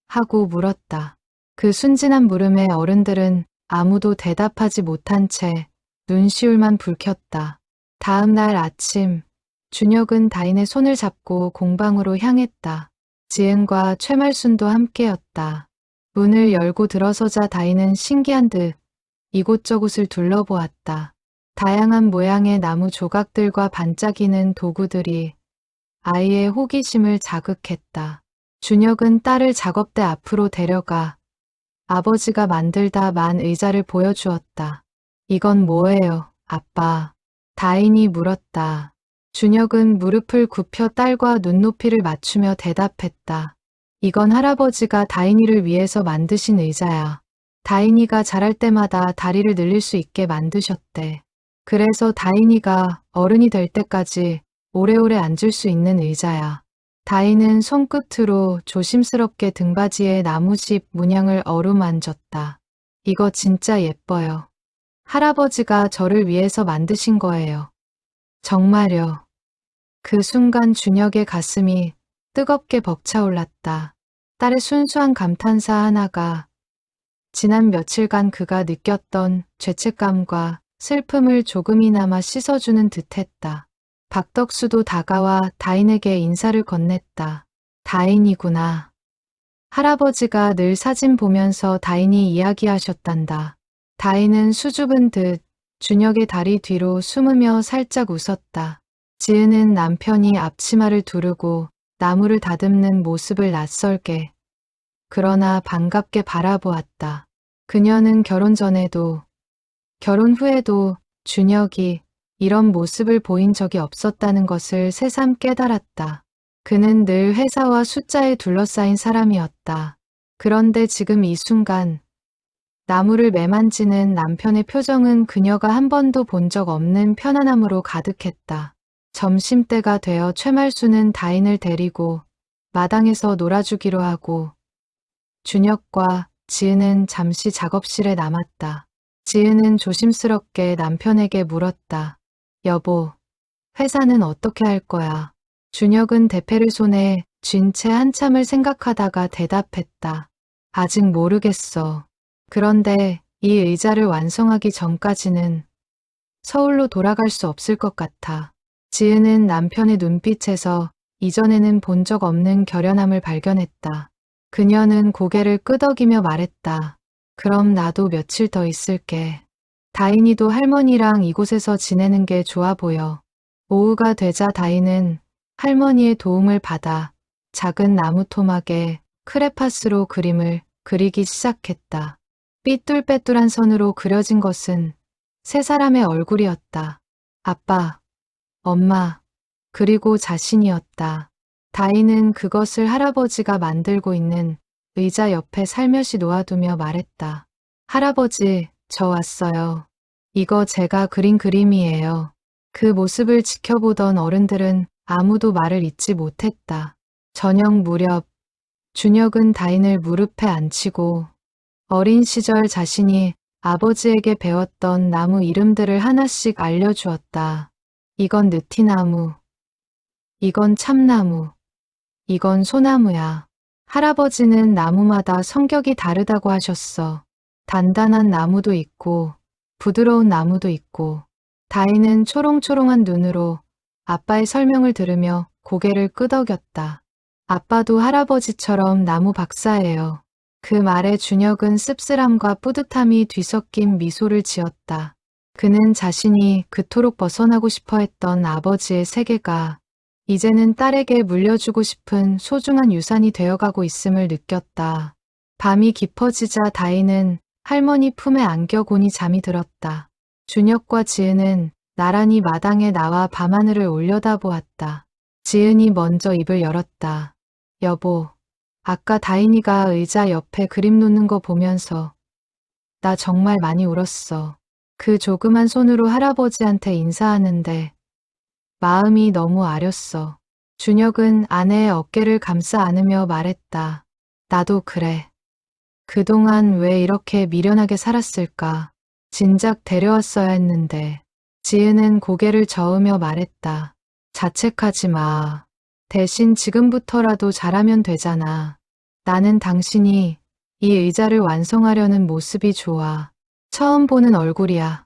하고 물었다. 그 순진한 물음에 어른들은 아무도 대답하지 못한 채 눈시울만 붉혔다. 다음 날 아침, 준혁은 다인의 손을 잡고 공방으로 향했다. 지은과 최말순도 함께였다. 문을 열고 들어서자 다인은 신기한 듯 이곳저곳을 둘러보았다. 다양한 모양의 나무 조각들과 반짝이는 도구들이 아이의 호기심을 자극했다. 준혁은 딸을 작업대 앞으로 데려가 아버지가 만들다 만 의자를 보여주었다. 이건 뭐예요, 아빠? 다인이 물었다. 준혁은 무릎을 굽혀 딸과 눈높이를 맞추며 대답했다. 이건 할아버지가 다인이를 위해서 만드신 의자야. 다인이가 자랄 때마다 다리를 늘릴 수 있게 만드셨대. 그래서 다인이가 어른이 될 때까지 오래오래 앉을 수 있는 의자야. 다인은 손끝으로 조심스럽게 등받이에 나무집 문양을 어루만졌다. 이거 진짜 예뻐요. 할아버지가 저를 위해서 만드신 거예요. 정말요. 그 순간 준혁의 가슴이 뜨겁게 벅차올랐다. 딸의 순수한 감탄사 하나가 지난 며칠간 그가 느꼈던 죄책감과 슬픔을 조금이나마 씻어주는 듯했다. 박덕수도 다가와 다인에게 인사를 건넸다. 다인이구나. 할아버지가 늘 사진 보면서 다인이 이야기하셨단다. 다인은 수줍은 듯 준혁의 다리 뒤로 숨으며 살짝 웃었다. 지은은 남편이 앞치마를 두르고 나무를 다듬는 모습을 낯설게 그러나 반갑게 바라보았다. 그녀는 결혼 전에도 결혼 후에도 준혁이 이런 모습을 보인 적이 없었다는 것을 새삼 깨달았다. 그는 늘 회사와 숫자에 둘러싸인 사람이었다. 그런데 지금 이 순간 나무를 매만지는 남편의 표정은 그녀가 한 번도 본 적 없는 편안함으로 가득했다. 점심때가 되어 최말수는 다인을 데리고 마당에서 놀아주기로 하고 준혁과 지은은 잠시 작업실에 남았다. 지은은 조심스럽게 남편에게 물었다. 여보, 회사는 어떻게 할 거야? 준혁은 대패를 손에 쥔 채 한참을 생각하다가 대답했다. 아직 모르겠어. 그런데 이 의자를 완성하기 전까지는 서울로 돌아갈 수 없을 것 같아. 지은은 남편의 눈빛에서 이전에는 본 적 없는 결연함을 발견했다. 그녀는 고개를 끄덕이며 말했다. 그럼 나도 며칠 더 있을게. 다인이도 할머니랑 이곳에서 지내는 게 좋아 보여. 오후가 되자 다인은 할머니의 도움을 받아 작은 나무 토막에 크레파스로 그림을 그리기 시작했다. 삐뚤빼뚤한 선으로 그려진 것은 세 사람의 얼굴이었다. 아빠, 엄마, 그리고 자신이었다. 다인은 그것을 할아버지가 만들고 있는 의자 옆에 살며시 놓아두며 말했다. 할아버지, 저 왔어요. 이거 제가 그린 그림이에요. 그 모습을 지켜보던 어른들은 아무도 말을 잇지 못했다. 저녁 무렵 준혁은 다인을 무릎에 앉히고 어린 시절 자신이 아버지에게 배웠던 나무 이름들을 하나씩 알려주었다. 이건 느티나무, 이건 참나무, 이건 소나무야. 할아버지는 나무마다 성격이 다르다고 하셨어. 단단한 나무도 있고 부드러운 나무도 있고. 다인은 초롱초롱한 눈으로 아빠의 설명을 들으며 고개를 끄덕였다. 아빠도 할아버지처럼 나무 박사예요. 그 말에 준혁은 씁쓸함과 뿌듯함이 뒤섞인 미소를 지었다. 그는 자신이 그토록 벗어나고 싶어 했던 아버지의 세계가 이제는 딸에게 물려주고 싶은 소중한 유산이 되어가고 있음을 느꼈다. 밤이 깊어지자 다인은 할머니 품에 안겨 곤히 잠이 들었다. 준혁과 지은은 나란히 마당에 나와 밤하늘을 올려다보았다. 지은이 먼저 입을 열었다. 여보, 아까 다인이가 의자 옆에 그림 놓는 거 보면서 나 정말 많이 울었어. 그 조그만 손으로 할아버지한테 인사하는데 마음이 너무 아렸어. 준혁은 아내의 어깨를 감싸 안으며 말했다. 나도 그래. 그동안 왜 이렇게 미련하게 살았을까? 진작 데려왔어야 했는데. 지은은 고개를 저으며 말했다. 자책하지 마. 대신 지금부터라도 잘하면 되잖아. 나는 당신이 이 의자를 완성하려는 모습이 좋아. 처음 보는 얼굴이야.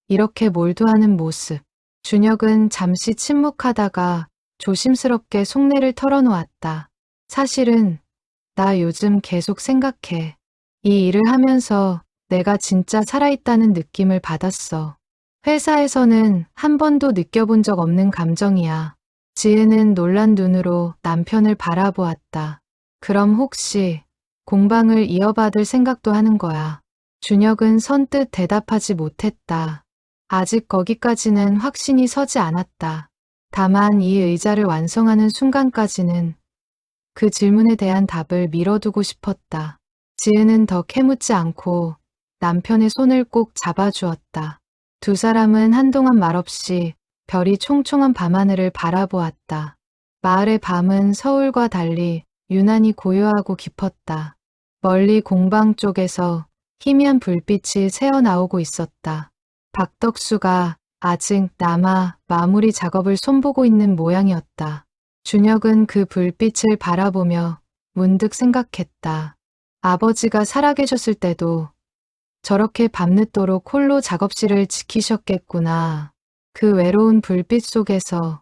이렇게 몰두하는 모습. 준혁은 잠시 침묵하다가 조심스럽게 속내를 털어놓았다. 사실은 나 요즘 계속 생각해. 이 일을 하면서 내가 진짜 살아있다는 느낌을 받았어. 회사에서는 한 번도 느껴본 적 없는 감정이야. 지은은 놀란 눈으로 남편을 바라보았다. 그럼 혹시 공방을 이어받을 생각도 하는 거야? 준혁은 선뜻 대답하지 못했다. 아직 거기까지는 확신이 서지 않았다. 다만 이 의자를 완성하는 순간까지는 그 질문에 대한 답을 미뤄두고 싶었다. 지은은 더 캐묻지 않고 남편의 손을 꼭 잡아주었다. 두 사람은 한동안 말없이 별이 총총한 밤하늘을 바라보았다. 마을의 밤은 서울과 달리 유난히 고요하고 깊었다. 멀리 공방 쪽에서 희미한 불빛이 새어나오고 있었다. 박덕수가 아직 남아 마무리 작업을 손보고 있는 모양이었다. 준혁은 그 불빛을 바라보며 문득 생각했다. 아버지가 살아계셨을 때도 저렇게 밤늦도록 홀로 작업실을 지키셨겠구나. 그 외로운 불빛 속에서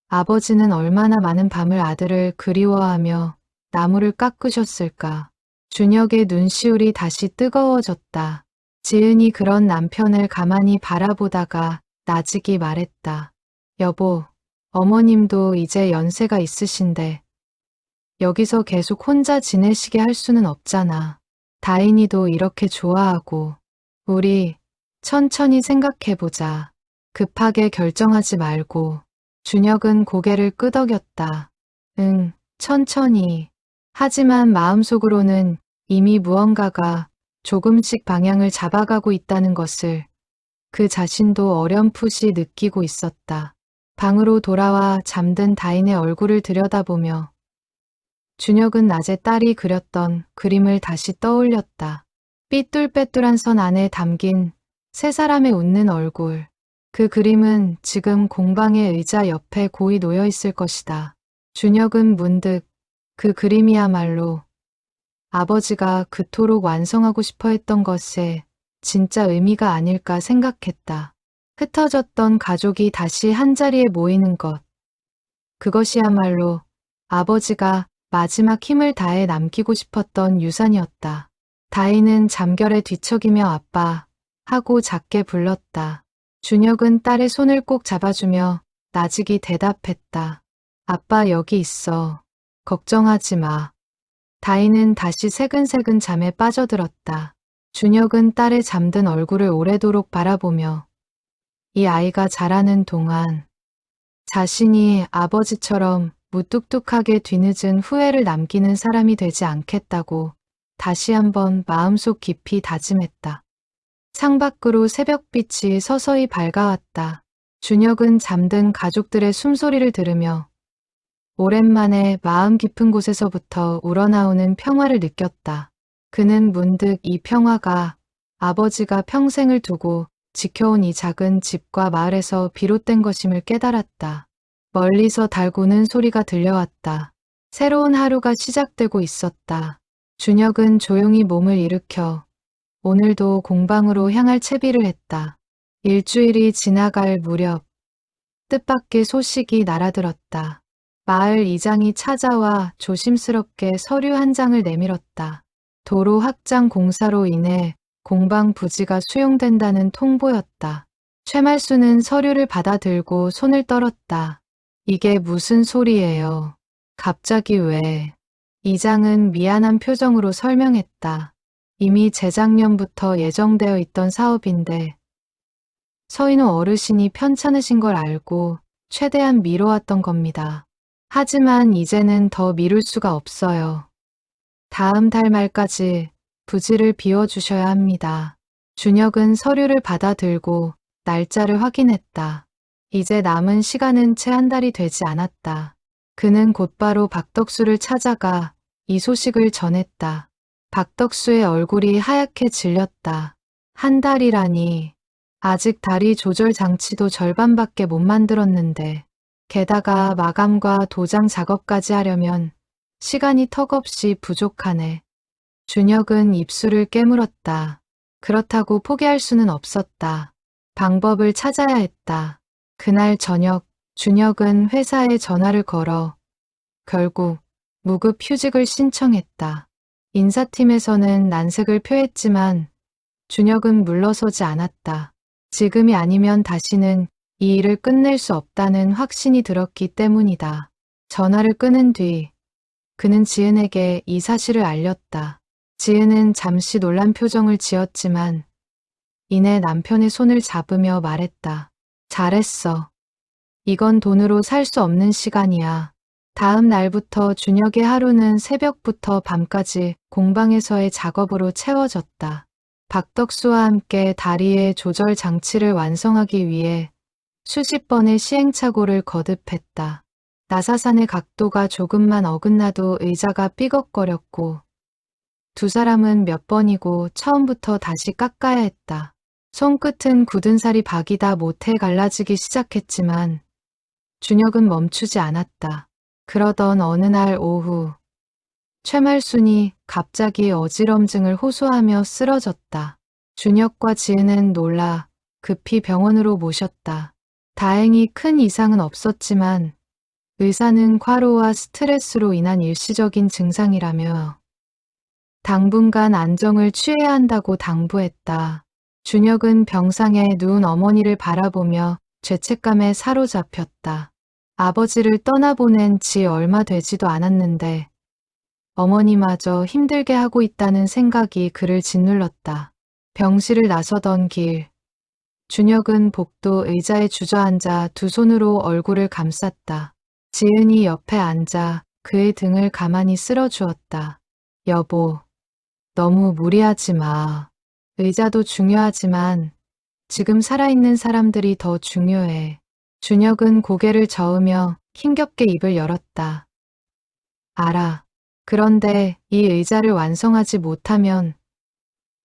아버지는 얼마나 많은 밤을 아들을 그리워하며 나무를 깎으셨을까. 준혁의 눈시울이 다시 뜨거워졌다. 지은이 그런 남편을 가만히 바라보다가 나직이 말했다. 여보, 어머님도 이제 연세가 있으신데 여기서 계속 혼자 지내시게 할 수는 없잖아. 다인이도 이렇게 좋아하고. 우리 천천히 생각해보자. 급하게 결정하지 말고. 준혁은 고개를 끄덕였다. 응, 천천히. 하지만 마음속으로는 이미 무언가가 조금씩 방향을 잡아가고 있다는 것을 그 자신도 어렴풋이 느끼고 있었다. 방으로 돌아와 잠든 다인의 얼굴을 들여다보며 준혁은 낮에 딸이 그렸던 그림을 다시 떠올렸다. 삐뚤빼뚤한 선 안에 담긴 세 사람의 웃는 얼굴. 그 그림은 지금 공방의 의자 옆에 고이 놓여 있을 것이다. 준혁은 문득 그 그림이야말로 아버지가 그토록 완성하고 싶어 했던 것에 진짜 의미가 아닐까 생각했다. 흩어졌던 가족이 다시 한자리에 모이는 것. 그것이야말로 아버지가 마지막 힘을 다해 남기고 싶었던 유산이었다. 다인은 잠결에 뒤척이며 아빠 하고 작게 불렀다. 준혁은 딸의 손을 꼭 잡아주며 나직이 대답했다. 아빠 여기 있어. 걱정하지 마. 다인은 다시 새근새근 잠에 빠져들었다. 준혁은 딸의 잠든 얼굴을 오래도록 바라보며 이 아이가 자라는 동안 자신이 아버지처럼 무뚝뚝하게 뒤늦은 후회를 남기는 사람이 되지 않겠다고 다시 한번 마음속 깊이 다짐했다. 창밖으로 새벽빛이 서서히 밝아왔다. 준혁은 잠든 가족들의 숨소리를 들으며 오랜만에 마음 깊은 곳에서부터 우러나오는 평화를 느꼈다. 그는 문득 이 평화가 아버지가 평생을 두고 지켜온 이 작은 집과 마을에서 비롯된 것임을 깨달았다. 멀리서 달 고는 소리가 들려왔다. 새로운 하루가 시작되고 있었다. 준혁은 조용히 몸을 일으켜 오늘도 공방으로 향할 채비를 했다. 일주일이 지나갈 무렵 뜻밖의 소식이 날아들었다. 마을 이장이 찾아와 조심스럽게 서류 한 장을 내밀었다. 도로 확장 공사로 인해 공방 부지가 수용된다는 통보였다. 최말수는 서류를 받아들고 손을 떨었다. 이게 무슨 소리예요? 갑자기 왜? 이장은 미안한 표정으로 설명했다. 이미 재작년부터 예정되어 있던 사업인데 서인호 어르신이 편찮으신 걸 알고 최대한 미뤄왔던 겁니다. 하지만 이제는 더 미룰 수가 없어요. 다음 달 말까지 부지를 비워주셔야 합니다. 준혁은 서류를 받아들고 날짜를 확인했다. 이제 남은 시간은 채 한 달이 되지 않았다. 그는 곧바로 박덕수를 찾아가 이 소식을 전했다. 박덕수의 얼굴이 하얗게 질렸다. 한 달이라니. 아직 다리 조절 장치도 절반밖에 못 만들었는데 게다가 마감과 도장 작업까지 하려면 시간이 턱없이 부족하네. 준혁은 입술을 깨물었다. 그렇다고 포기할 수는 없었다. 방법을 찾아야 했다. 그날 저녁 준혁은 회사에 전화를 걸어 결국 무급 휴직을 신청했다. 인사팀에서는 난색을 표했지만 준혁은 물러서지 않았다. 지금이 아니면 다시는 이 일을 끝낼 수 없다는 확신이 들었기 때문이다. 전화를 끊은 뒤 그는 지은에게 이 사실을 알렸다. 지은은 잠시 놀란 표정을 지었지만 이내 남편의 손을 잡으며 말했다. 잘했어. 이건 돈으로 살 수 없는 시간이야. 다음 날부터 준혁의 하루는 새벽부터 밤까지 공방에서의 작업으로 채워졌다. 박덕수와 함께 다리의 조절 장치를 완성하기 위해 수십 번의 시행착오를 거듭했다. 나사산의 각도가 조금만 어긋나도 의자가 삐걱거렸고 두 사람은 몇 번이고 처음부터 다시 깎아야 했다. 손끝은 굳은 살이 박이다 못해 갈라지기 시작했지만 준혁은 멈추지 않았다. 그러던 어느 날 오후 최말순이 갑자기 어지럼증을 호소하며 쓰러졌다. 준혁과 지은은 놀라 급히 병원으로 모셨다. 다행히 큰 이상은 없었지만 의사는 과로와 스트레스로 인한 일시적인 증상이라며 당분간 안정을 취해야 한다고 당부했다. 준혁은 병상에 누운 어머니를 바라보며 죄책감에 사로잡혔다. 아버지를 떠나보낸 지 얼마 되지도 않았는데 어머니마저 힘들게 하고 있다는 생각이 그를 짓눌렀다. 병실을 나서던 길, 준혁은 복도 의자에 주저앉아 두 손으로 얼굴을 감쌌다. 지은이 옆에 앉아 그의 등을 가만히 쓸어주었다. 여보, 너무 무리하지 마. 의자도 중요하지만 지금 살아있는 사람들이 더 중요해. 준혁은 고개를 저으며 힘겹게 입을 열었다. 알아. 그런데 이 의자를 완성하지 못하면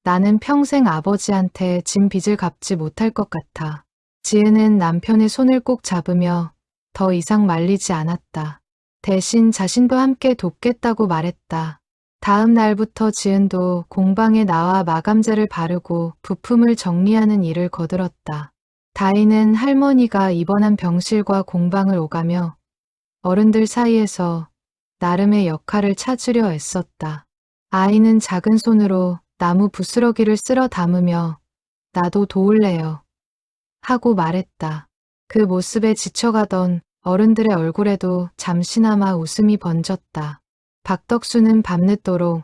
나는 평생 아버지한테 진 빚을 갚지 못할 것 같아. 지은은 남편의 손을 꼭 잡으며 더 이상 말리지 않았다. 대신 자신도 함께 돕겠다고 말했다. 다음 날부터 지은도 공방에 나와 마감재를 바르고 부품을 정리하는 일을 거들었다. 다희는 할머니가 입원한 병실과 공방을 오가며 어른들 사이에서 나름의 역할을 찾으려 애썼다. 아이는 작은 손으로 나무 부스러기를 쓸어 담으며 나도 도울래요 하고 말했다. 그 모습에 지쳐가던 어른들의 얼굴에도 잠시나마 웃음이 번졌다. 박덕수는 밤늦도록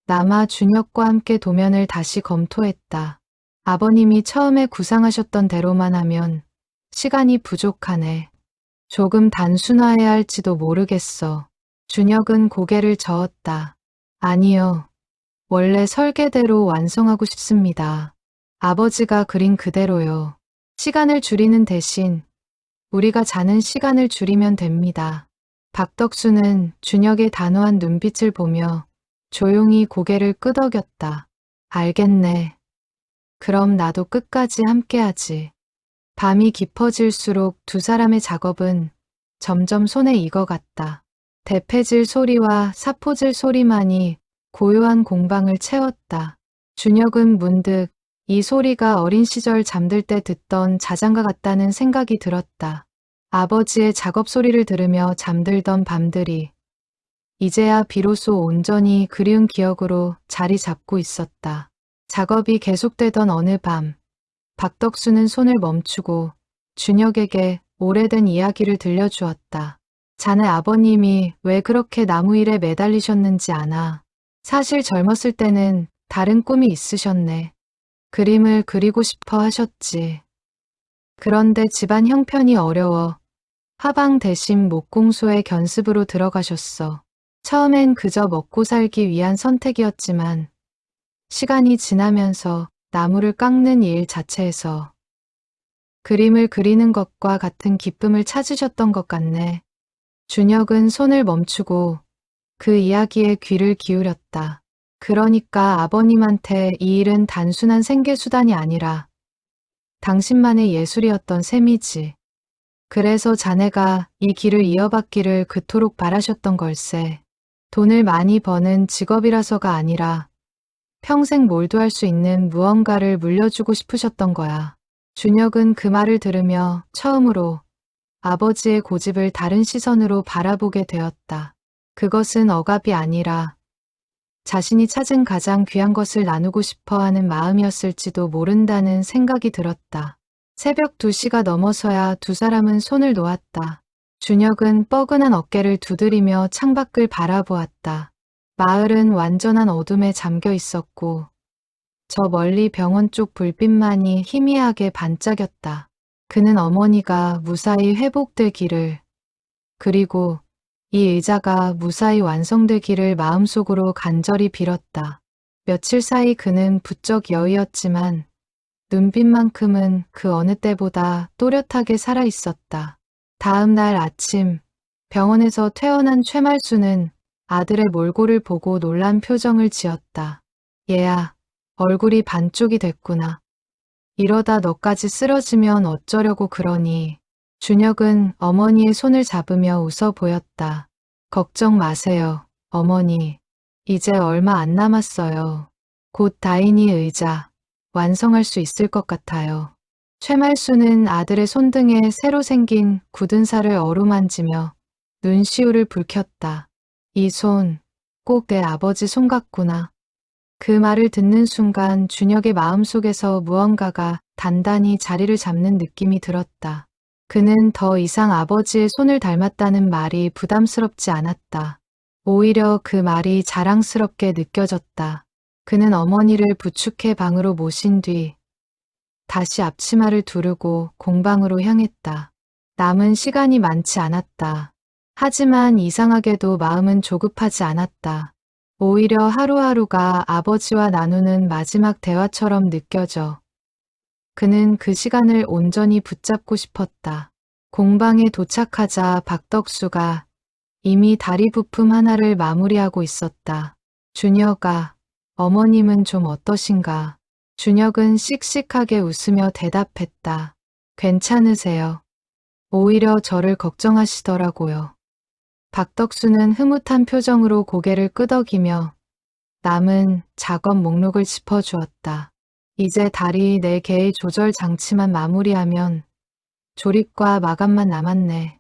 남아 준혁과 함께 도면을 다시 검토했다. 아버님이 처음에 구상하셨던 대로만 하면 시간이 부족하네. 조금 단순화해야 할지도 모르겠어. 준혁은 고개를 저었다. 아니요. 원래 설계대로 완성하고 싶습니다. 아버지가 그린 그대로요. 시간을 줄이는 대신 우리가 자는 시간을 줄이면 됩니다. 박덕수는 준혁의 단호한 눈빛을 보며 조용히 고개를 끄덕였다. 알겠네. 그럼 나도 끝까지 함께하지. 밤이 깊어질수록 두 사람의 작업은 점점 손에 익어갔다. 대패질 소리와 사포질 소리만이 고요한 공방을 채웠다. 준혁은 문득 이 소리가 어린 시절 잠들 때 듣던 자장가 같다는 생각이 들었다. 아버지의 작업 소리를 들으며 잠들던 밤들이 이제야 비로소 온전히 그리운 기억으로 자리 잡고 있었다. 작업이 계속되던 어느 밤, 박덕수는 손을 멈추고 준혁에게 오래된 이야기를 들려주었다. 자네 아버님이 왜 그렇게 나무일에 매달리셨는지 아나. 사실 젊었을 때는 다른 꿈이 있으셨네. 그림을 그리고 싶어 하셨지. 그런데 집안 형편이 어려워 하방 대신 목공소에 견습으로 들어가셨어. 처음엔 그저 먹고 살기 위한 선택이었지만 시간이 지나면서 나무를 깎는 일 자체에서 그림을 그리는 것과 같은 기쁨을 찾으셨던 것 같네. 준혁은 손을 멈추고 그 이야기에 귀를 기울였다. 그러니까 아버님한테 이 일은 단순한 생계수단이 아니라 당신만의 예술이었던 셈이지. 그래서 자네가 이 길을 이어받기를 그토록 바라셨던 걸세. 돈을 많이 버는 직업이라서가 아니라 평생 몰두할 수 있는 무언가를 물려주고 싶으셨던 거야. 준혁은 그 말을 들으며 처음으로 아버지의 고집을 다른 시선으로 바라보게 되었다. 그것은 억압이 아니라 자신이 찾은 가장 귀한 것을 나누고 싶어 하는 마음이었을지도 모른다는 생각이 들었다. 새벽 2시가 넘어서야 두 사람은 손을 놓았다. 준혁은 뻐근한 어깨를 두드리며 창밖을 바라보았다. 마을은 완전한 어둠에 잠겨 있었고 저 멀리 병원 쪽 불빛만이 희미하게 반짝였다. 그는 어머니가 무사히 회복되기를, 그리고 이 의자가 무사히 완성되기를 마음속으로 간절히 빌었다. 며칠 사이 그는 부쩍 여의었지만 눈빛만큼은 그 어느 때보다 또렷하게 살아있었다. 다음 날 아침, 병원에서 퇴원한 최말수는 아들의 몰골을 보고 놀란 표정을 지었다. 얘야, 얼굴이 반쪽이 됐구나. 이러다 너까지 쓰러지면 어쩌려고 그러니. 준혁은 어머니의 손을 잡으며 웃어 보였다. 걱정 마세요, 어머니. 이제 얼마 안 남았어요. 곧 다인이 의자 완성할 수 있을 것 같아요. 최말수는 아들의 손등에 새로 생긴 굳은 살을 어루만지며 눈시울을 붉혔다. 이 손, 꼭 내 아버지 손 같구나. 그 말을 듣는 순간 준혁의 마음속에서 무언가가 단단히 자리를 잡는 느낌이 들었다. 그는 더 이상 아버지의 손을 닮았다는 말이 부담스럽지 않았다. 오히려 그 말이 자랑스럽게 느껴졌다. 그는 어머니를 부축해 방으로 모신 뒤 다시 앞치마를 두르고 공방으로 향했다. 남은 시간이 많지 않았다. 하지만 이상하게도 마음은 조급하지 않았다. 오히려 하루하루가 아버지와 나누는 마지막 대화처럼 느껴져. 그는 그 시간을 온전히 붙잡고 싶었다. 공방에 도착하자 박덕수가 이미 다리 부품 하나를 마무리하고 있었다. 준혁아, 어머님은 좀 어떠신가? 준혁은 씩씩하게 웃으며 대답했다. 괜찮으세요. 오히려 저를 걱정하시더라고요. 박덕수는 흐뭇한 표정으로 고개를 끄덕이며 남은 작업 목록을 짚어주었다. 이제 다리 4개의 조절 장치만 마무리하면 조립과 마감만 남았네.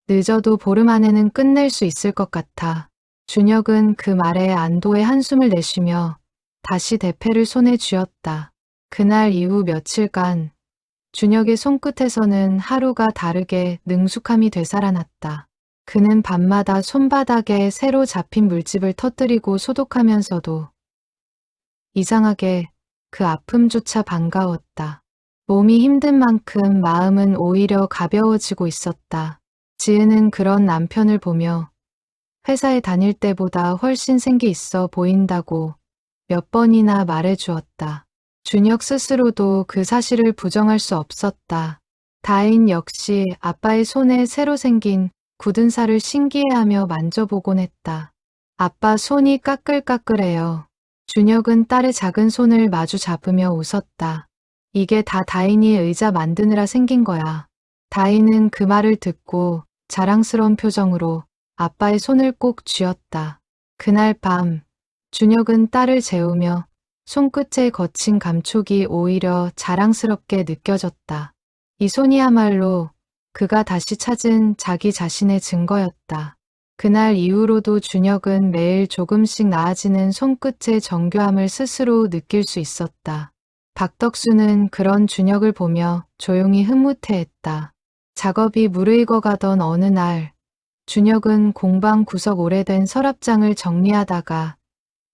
늦어도 보름 안에는 끝낼 수 있을 것 같아. 준혁은 그 말에 안도의 한숨을 내쉬며 다시 대패를 손에 쥐었다. 그날 이후 며칠간 준혁의 손끝에서는 하루가 다르게 능숙함이 되살아났다. 그는 밤마다 손바닥에 새로 잡힌 물집을 터뜨리고 소독하면서도 이상하게 그 아픔조차 반가웠다. 몸이 힘든 만큼 마음은 오히려 가벼워지고 있었다. 지은은 그런 남편을 보며 회사에 다닐 때보다 훨씬 생기 있어 보인다고 몇 번이나 말해주었다. 준혁 스스로도 그 사실을 부정할 수 없었다. 다인 역시 아빠의 손에 새로 생긴 굳은 살을 신기해하며 만져보곤 했다. 아빠 손이 까끌까끌해요. 준혁은 딸의 작은 손을 마주 잡으며 웃었다. 이게 다 다인이 의자 만드느라 생긴 거야. 다인은 그 말을 듣고 자랑스러운 표정으로 아빠의 손을 꼭 쥐었다. 그날 밤, 준혁은 딸을 재우며 손끝의 거친 감촉이 오히려 자랑스럽게 느껴졌다. 이 손이야말로 그가 다시 찾은 자기 자신의 증거였다. 그날 이후로도 준혁은 매일 조금씩 나아지는 손끝의 정교함을 스스로 느낄 수 있었다. 박덕수는 그런 준혁을 보며 조용히 흐뭇해했다. 작업이 무르익어가던 어느 날, 준혁은 공방 구석 오래된 서랍장을 정리하다가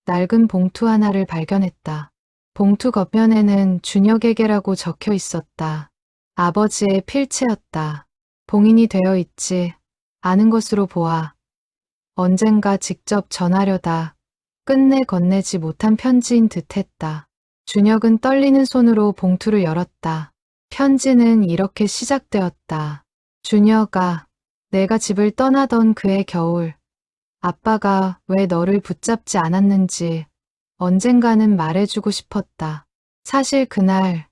낡은 봉투 하나를 발견했다. 봉투 겉면에는 준혁에게라고 적혀 있었다. 아버지의 필체였다. 봉인이 되어 있지 않은 것으로 보아 언젠가 직접 전하려다 끝내 건네지 못한 편지인 듯했다. 준혁은 떨리는 손으로 봉투를 열었다. 편지는 이렇게 시작되었다. 준혁아, 내가 집을 떠나던 그해 겨울, 아빠가 왜 너를 붙잡지 않았는지 언젠가는 말해주고 싶었다. 사실 그날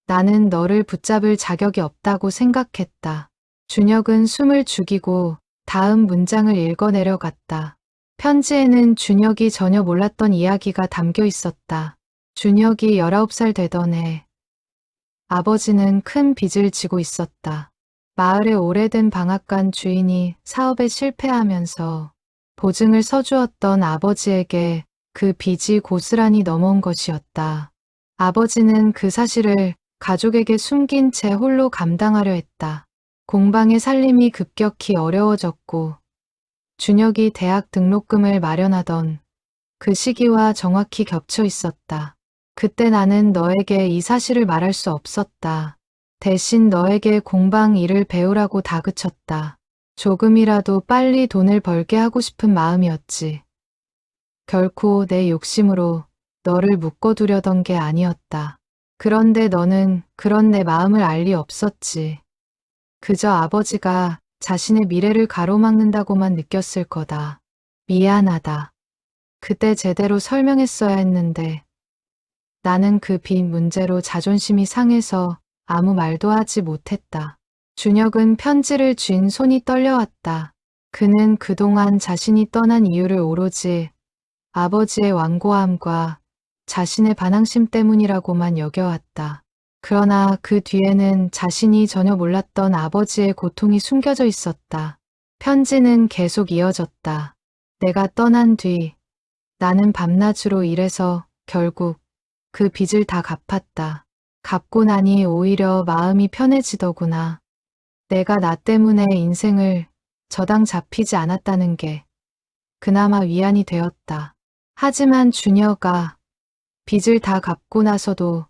나는 너를 붙잡을 자격이 없다고 생각했다. 준혁은 숨을 죽이고 다음 문장을 읽어 내려갔다. 편지에는 준혁이 전혀 몰랐던 이야기가 담겨 있었다. 준혁이 19살 되던 해, 아버지는 큰 빚을 지고 있었다. 마을의 오래된 방앗간 주인이 사업에 실패하면서 보증을 서주었던 아버지에게 그 빚이 고스란히 넘어온 것이었다. 아버지는 그 사실을 가족에게 숨긴 채 홀로 감당하려 했다. 공방의 살림이 급격히 어려워졌고 준혁이 대학 등록금을 마련하던 그 시기와 정확히 겹쳐 있었다. 그때 나는 너에게 이 사실을 말할 수 없었다. 대신 너에게 공방 일을 배우라고 다그쳤다. 조금이라도 빨리 돈을 벌게 하고 싶은 마음이었지. 결코 내 욕심으로 너를 묶어두려던 게 아니었다. 그런데 너는 그런 내 마음을 알 리 없었지. 그저 아버지가 자신의 미래를 가로막는다고만 느꼈을 거다. 미안하다. 그때 제대로 설명했어야 했는데 나는 그 빚 문제로 자존심이 상해서 아무 말도 하지 못했다. 준혁은 편지를 쥔 손이 떨려왔다. 그는 그동안 자신이 떠난 이유를 오로지 아버지의 완고함과 자신의 반항심 때문이라고만 여겨왔다. 그러나 그 뒤에는 자신이 전혀 몰랐던 아버지의 고통이 숨겨져 있었다. 편지는 계속 이어졌다. 내가 떠난 뒤 나는 밤낮으로 일해서 결국 그 빚을 다 갚았다. 갚고 나니 오히려 마음이 편해지더구나. 내가 나 때문에 인생을 저당 잡히지 않았다는 게 그나마 위안이 되었다. 하지만 준혁아, 빚을 다 갚고 나서도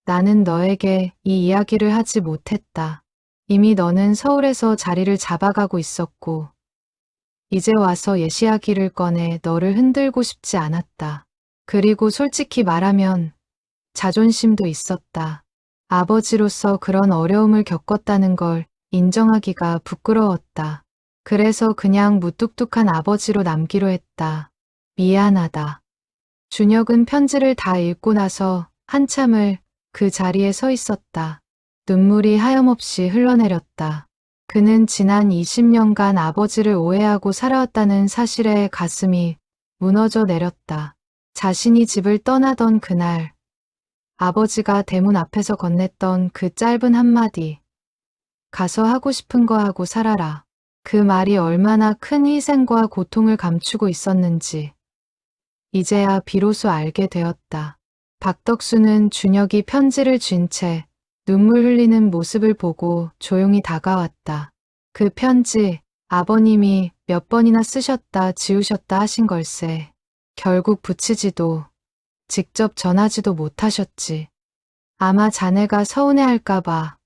나는 너에게 이 이야기를 하지 못했다. 이미 너는 서울에서 자리를 잡아가고 있었고 이제 와서 옛 이야기를 꺼내 너를 흔들고 싶지 않았다. 그리고 솔직히 말하면 자존심도 있었다. 아버지로서 그런 어려움을 겪었다는 걸 인정하기가 부끄러웠다. 그래서 그냥 무뚝뚝한 아버지로 남기로 했다. 미안하다. 준혁은 편지를 다 읽고 나서 한참을 그 자리에 서 있었다. 눈물이 하염없이 흘러내렸다. 그는 지난 20년간 아버지를 오해하고 살아왔다는 사실에 가슴이 무너져 내렸다. 자신이 집을 떠나던 그날, 아버지가 대문 앞에서 건넸던 그 짧은 한마디, 가서 하고 싶은 거 하고 살아라. 그 말이 얼마나 큰 희생과 고통을 감추고 있었는지 이제야 비로소 알게 되었다. 박덕수는 준혁이 편지를 쥔 채 눈물 흘리는 모습을 보고 조용히 다가왔다. 그 편지 아버님이 몇 번이나 쓰셨다 지우셨다 하신 걸세. 결국 붙이지도 직접 전하지도 못하셨지. 아마 자네가 서운해할까봐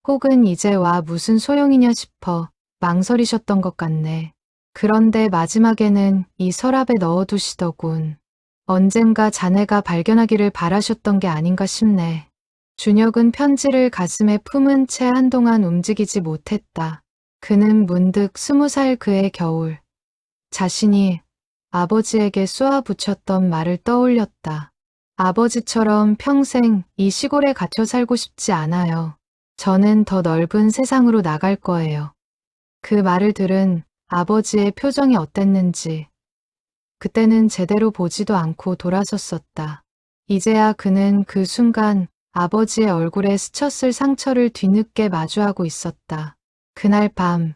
혹은 이제 와 무슨 소용이냐 싶어 망설이셨던 것 같네. 그런데 마지막에는 이 서랍에 넣어두시더군. 언젠가 자네가 발견하기를 바라셨던 게 아닌가 싶네. 준혁은 편지를 가슴에 품은 채 한동안 움직이지 못했다. 그는 문득 20살 그의 겨울, 자신이 아버지에게 쏘아붙였던 말을 떠올렸다. 아버지처럼 평생 이 시골에 갇혀 살고 싶지 않아요. 저는 더 넓은 세상으로 나갈 거예요. 그 말을 들은 아버지의 표정이 어땠는지 그때는 제대로 보지도 않고 돌아섰었다. 이제야 그는 그 순간 아버지의 얼굴에 스쳤을 상처를 뒤늦게 마주하고 있었다. 그날 밤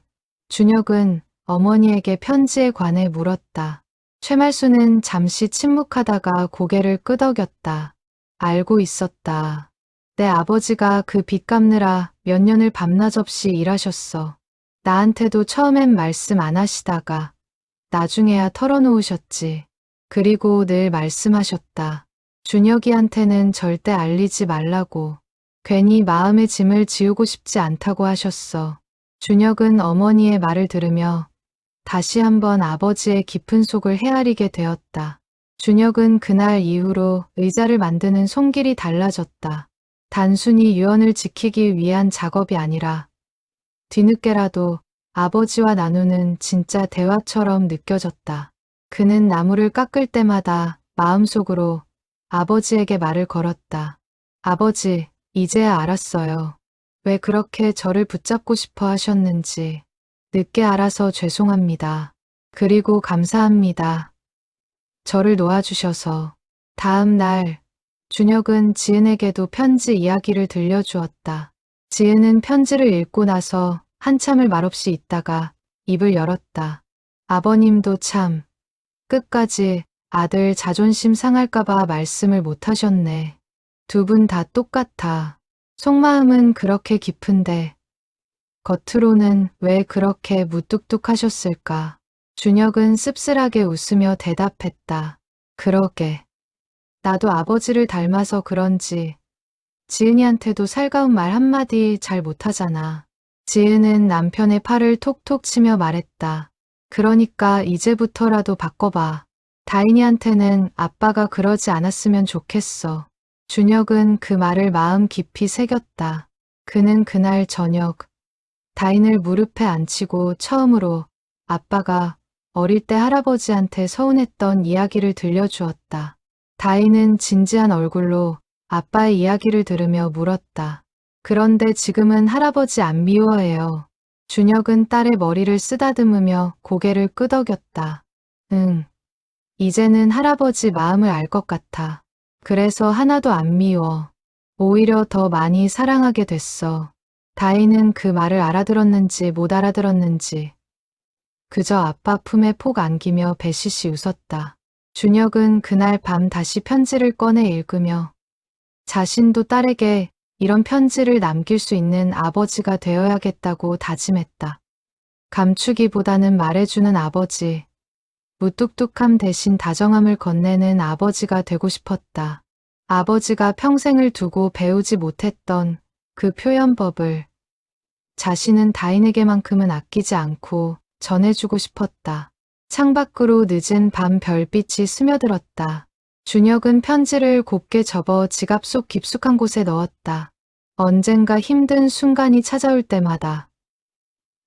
준혁은 어머니에게 편지에 관해 물었다. 최말수는 잠시 침묵하다가 고개를 끄덕였다. 알고 있었다. 내 아버지가 그 빚 갚느라 몇 년을 밤낮 없이 일하셨어. 나한테도 처음엔 말씀 안 하시다가 나중에야 털어놓으셨지. 그리고 늘 말씀하셨다. 준혁이한테는 절대 알리지 말라고. 괜히 마음의 짐을 지우고 싶지 않다고 하셨어. 준혁은 어머니의 말을 들으며 다시 한번 아버지의 깊은 속을 헤아리게 되었다. 준혁은 그날 이후로 의자를 만드는 손길이 달라졌다. 단순히 유언을 지키기 위한 작업이 아니라 뒤늦게라도 아버지와 나누는 진짜 대화처럼 느껴졌다. 그는 나무를 깎을 때마다 마음속으로 아버지에게 말을 걸었다. 아버지, 이제야 알았어요. 왜 그렇게 저를 붙잡고 싶어 하셨는지. 늦게 알아서 죄송합니다. 그리고 감사합니다. 저를 놓아주셔서. 다음 날, 준혁은 지은에게도 편지 이야기를 들려주었다. 지은은 편지를 읽고 나서 한참을 말없이 있다가 입을 열었다. 아버님도 참 끝까지 아들 자존심 상할까봐 말씀을 못하셨네. 두 분 다 똑같아. 속마음은 그렇게 깊은데 겉으로는 왜 그렇게 무뚝뚝하셨을까? 준혁은 씁쓸하게 웃으며 대답했다. 그러게. 나도 아버지를 닮아서 그런지 지은이한테도 살가운 말 한마디 잘 못하잖아. 지은은 남편의 팔을 톡톡 치며 말했다. 그러니까 이제부터라도 바꿔봐. 다인이한테는 아빠가 그러지 않았으면 좋겠어. 준혁은 그 말을 마음 깊이 새겼다. 그는 그날 저녁 다인을 무릎에 앉히고 처음으로 아빠가 어릴 때 할아버지한테 서운했던 이야기를 들려주었다. 다인은 진지한 얼굴로 아빠의 이야기를 들으며 물었다. 그런데 지금은 할아버지 안 미워해요. 준혁은 딸의 머리를 쓰다듬으며 고개를 끄덕였다. 응. 이제는 할아버지 마음을 알 것 같아. 그래서 하나도 안 미워. 오히려 더 많이 사랑하게 됐어. 다인은 그 말을 알아들었는지 못 알아들었는지 그저 아빠 품에 폭 안기며 배시시 웃었다. 준혁은 그날 밤 다시 편지를 꺼내 읽으며 자신도 딸에게 이런 편지를 남길 수 있는 아버지가 되어야겠다고 다짐했다. 감추기보다는 말해주는 아버지, 무뚝뚝함 대신 다정함을 건네는 아버지가 되고 싶었다. 아버지가 평생을 두고 배우지 못했던 그 표현법을 자신은 다인에게만큼은 아끼지 않고 전해주고 싶었다. 창밖으로 늦은 밤 별빛이 스며들었다. 준혁은 편지를 곱게 접어 지갑 속 깊숙한 곳에 넣었다. 언젠가 힘든 순간이 찾아올 때마다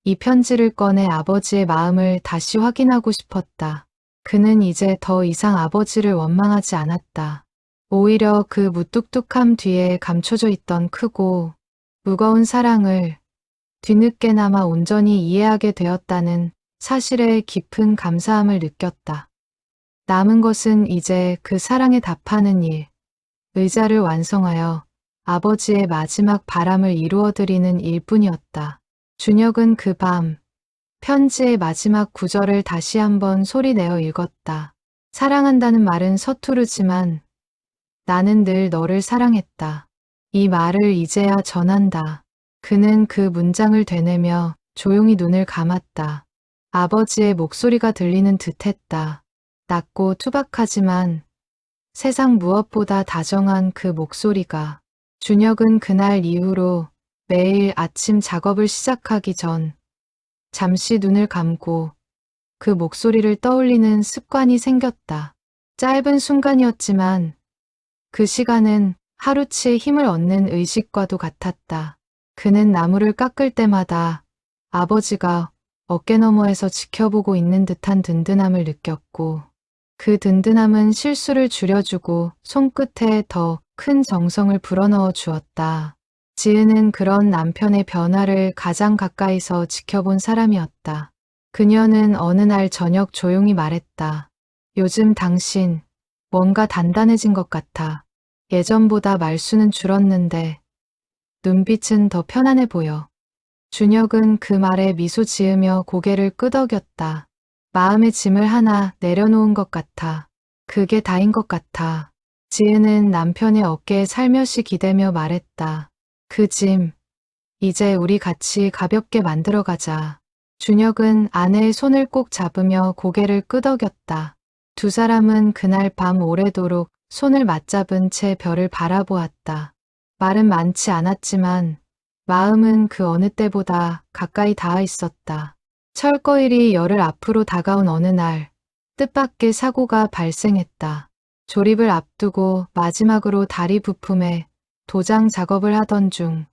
이 편지를 꺼내 아버지의 마음을 다시 확인하고 싶었다. 그는 이제 더 이상 아버지를 원망하지 않았다. 오히려 그 무뚝뚝함 뒤에 감춰져 있던 크고 무거운 사랑을 뒤늦게나마 온전히 이해하게 되었다는 사실에 깊은 감사함을 느꼈다. 남은 것은 이제 그 사랑에 답하는 일, 의자를 완성하여 아버지의 마지막 바람을 이루어드리는 일뿐이었다. 준혁은 그 밤 편지의 마지막 구절을 다시 한번 소리내어 읽었다. 사랑한다는 말은 서투르지만 나는 늘 너를 사랑했다. 이 말을 이제야 전한다. 그는 그 문장을 되뇌며 조용히 눈을 감았다. 아버지의 목소리가 들리는 듯했다. 낮고 투박하지만 세상 무엇보다 다정한 그 목소리가. 준혁은 그날 이후로 매일 아침 작업을 시작하기 전 잠시 눈을 감고 그 목소리를 떠올리는 습관이 생겼다. 짧은 순간이었지만 그 시간은 하루치의 힘을 얻는 의식과도 같았다. 그는 나무를 깎을 때마다 아버지가 어깨너머에서 지켜보고 있는 듯한 든든함을 느꼈고 그 든든함은 실수를 줄여주고 손끝에 더 큰 정성을 불어넣어 주었다. 지은은 그런 남편의 변화를 가장 가까이서 지켜본 사람이었다. 그녀는 어느 날 저녁 조용히 말했다. 요즘 당신 뭔가 단단해진 것 같아. 예전보다 말수는 줄었는데 눈빛은 더 편안해 보여. 준혁은 그 말에 미소 지으며 고개를 끄덕였다. 마음의 짐을 하나 내려놓은 것 같아. 그게 다인 것 같아. 지은은 남편의 어깨에 살며시 기대며 말했다. 그 짐, 이제 우리 같이 가볍게 만들어가자. 준혁은 아내의 손을 꼭 잡으며 고개를 끄덕였다. 두 사람은 그날 밤 오래도록 손을 맞잡은 채 별을 바라보았다. 말은 많지 않았지만 마음은 그 어느 때보다 가까이 닿아 있었다. 철거일이 열흘 앞으로 다가온 어느 날 뜻밖의 사고가 발생했다. 조립을 앞두고 마지막으로 다리 부품에 도장 작업을 하던 중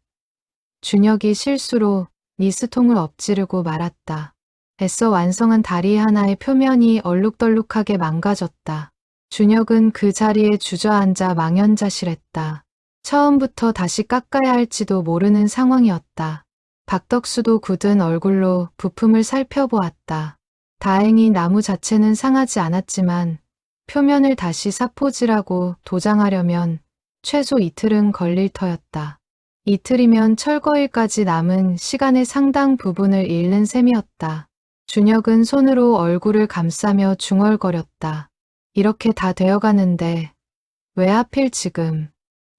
준혁이 실수로 니스통을 엎지르고 말았다. 애써 완성한 다리 하나의 표면이 얼룩덜룩하게 망가졌다. 준혁은 그 자리에 주저앉아 망연자실했다. 처음부터 다시 깎아야 할지도 모르는 상황이었다. 박덕수도 굳은 얼굴로 부품을 살펴보았다. 다행히 나무 자체는 상하지 않았지만 표면을 다시 사포질하고 도장하려면 최소 이틀은 걸릴 터였다. 이틀이면 철거일까지 남은 시간의 상당 부분을 잃는 셈이었다. 준혁은 손으로 얼굴을 감싸며 중얼거렸다. 이렇게 다 되어가는데 왜 하필 지금?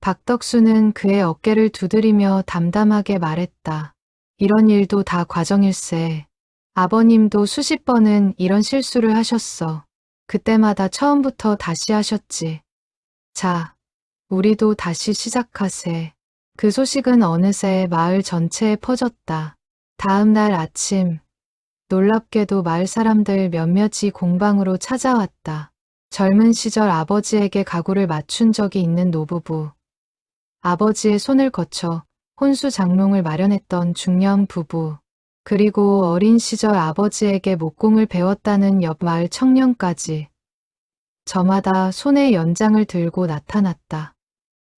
박덕수는 그의 어깨를 두드리며 담담하게 말했다. 이런 일도 다 과정일세. 아버님도 수십 번은 이런 실수를 하셨어. 그때마다 처음부터 다시 하셨지. 자, 우리도 다시 시작하세. 그 소식은 어느새 마을 전체에 퍼졌다. 다음 날 아침, 놀랍게도 마을 사람들 몇몇이 공방으로 찾아왔다. 젊은 시절 아버지에게 가구를 맞춘 적이 있는 노부부. 아버지의 손을 거쳐 혼수 장롱을 마련했던 중년 부부. 그리고 어린 시절 아버지에게 목공을 배웠다는 옆마을 청년까지. 저마다 손에 연장을 들고 나타났다.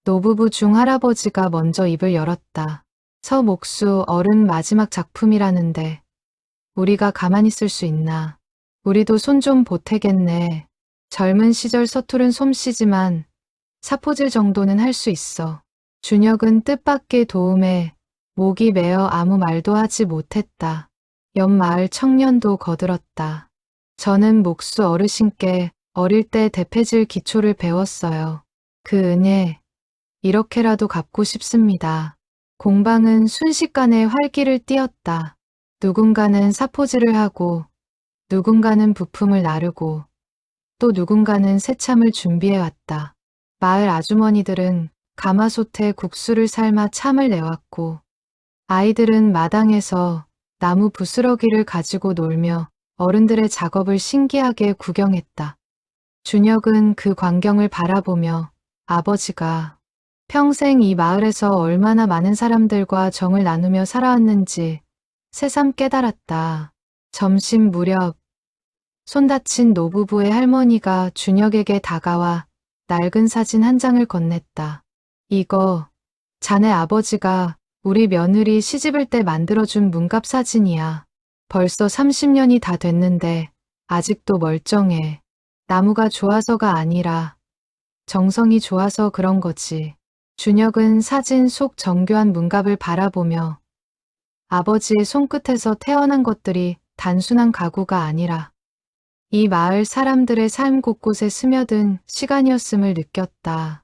노부부 중 할아버지가 먼저 입을 열었다. 서목수 어른 마지막 작품이라는데 우리가 가만히 있을 수 있나. 우리도 손 좀 보태겠네. 젊은 시절 서투른 솜씨지만 사포질 정도는 할 수 있어. 준혁은 뜻밖의 도움에 목이 메어 아무 말도 하지 못했다. 옆 마을 청년도 거들었다. 저는 목수 어르신께 어릴 때 대패질 기초를 배웠어요. 그 은혜 이렇게라도 갚고 싶습니다. 공방은 순식간에 활기를 띠었다. 누군가는 사포질을 하고 누군가는 부품을 나르고 또 누군가는 새참을 준비해왔다. 마을 아주머니들은 가마솥에 국수를 삶아 참을 내왔고 아이들은 마당에서 나무 부스러기를 가지고 놀며 어른들의 작업을 신기하게 구경했다. 준혁은 그 광경을 바라보며 아버지가 평생 이 마을에서 얼마나 많은 사람들과 정을 나누며 살아왔는지 새삼 깨달았다. 점심 무렵 손 다친 노부부의 할머니가 준혁에게 다가와 낡은 사진 한 장을 건넸다. 이거 자네 아버지가 우리 며느리 시집을 때 만들어준 문갑 사진이야. 벌써 30년이 다 됐는데 아직도 멀쩡해. 나무가 좋아서가 아니라 정성이 좋아서 그런 거지. 준혁은 사진 속 정교한 문갑을 바라보며 아버지의 손끝에서 태어난 것들이 단순한 가구가 아니라 이 마을 사람들의 삶 곳곳에 스며든 시간이었음을 느꼈다.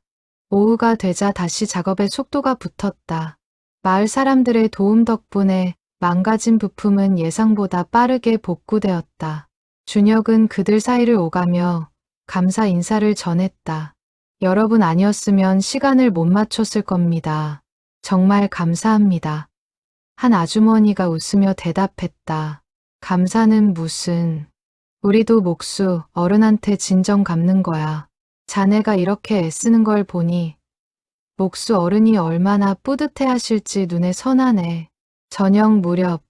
오후가 되자 다시 작업에 속도가 붙었다. 마을 사람들의 도움 덕분에 망가진 부품은 예상보다 빠르게 복구되었다. 준혁은 그들 사이를 오가며 감사 인사를 전했다. 여러분 아니었으면 시간을 못 맞췄을 겁니다. 정말 감사합니다. 한 아주머니가 웃으며 대답했다. 감사는 무슨. 우리도 목수 어른한테 진정 갚는 거야. 자네가 이렇게 애쓰는 걸 보니 목수 어른이 얼마나 뿌듯해 하실지 눈에 선하네. 저녁 무렵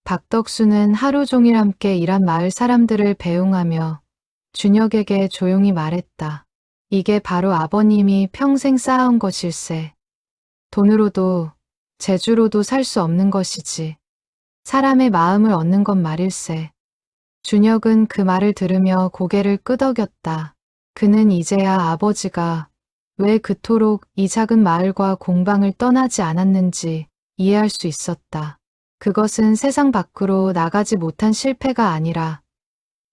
박덕수는 하루 종일 함께 일한 마을 사람들을 배웅하며 준혁에게 조용히 말했다. 이게 바로 아버님이 평생 쌓아온 것일세. 돈으로도 재주로도 살 수 없는 것이지. 사람의 마음을 얻는 것 말일세. 준혁은 그 말을 들으며 고개를 끄덕였다. 그는 이제야 아버지가 왜 그토록 이 작은 마을과 공방을 떠나지 않았는지 이해할 수 있었다. 그것은 세상 밖으로 나가지 못한 실패가 아니라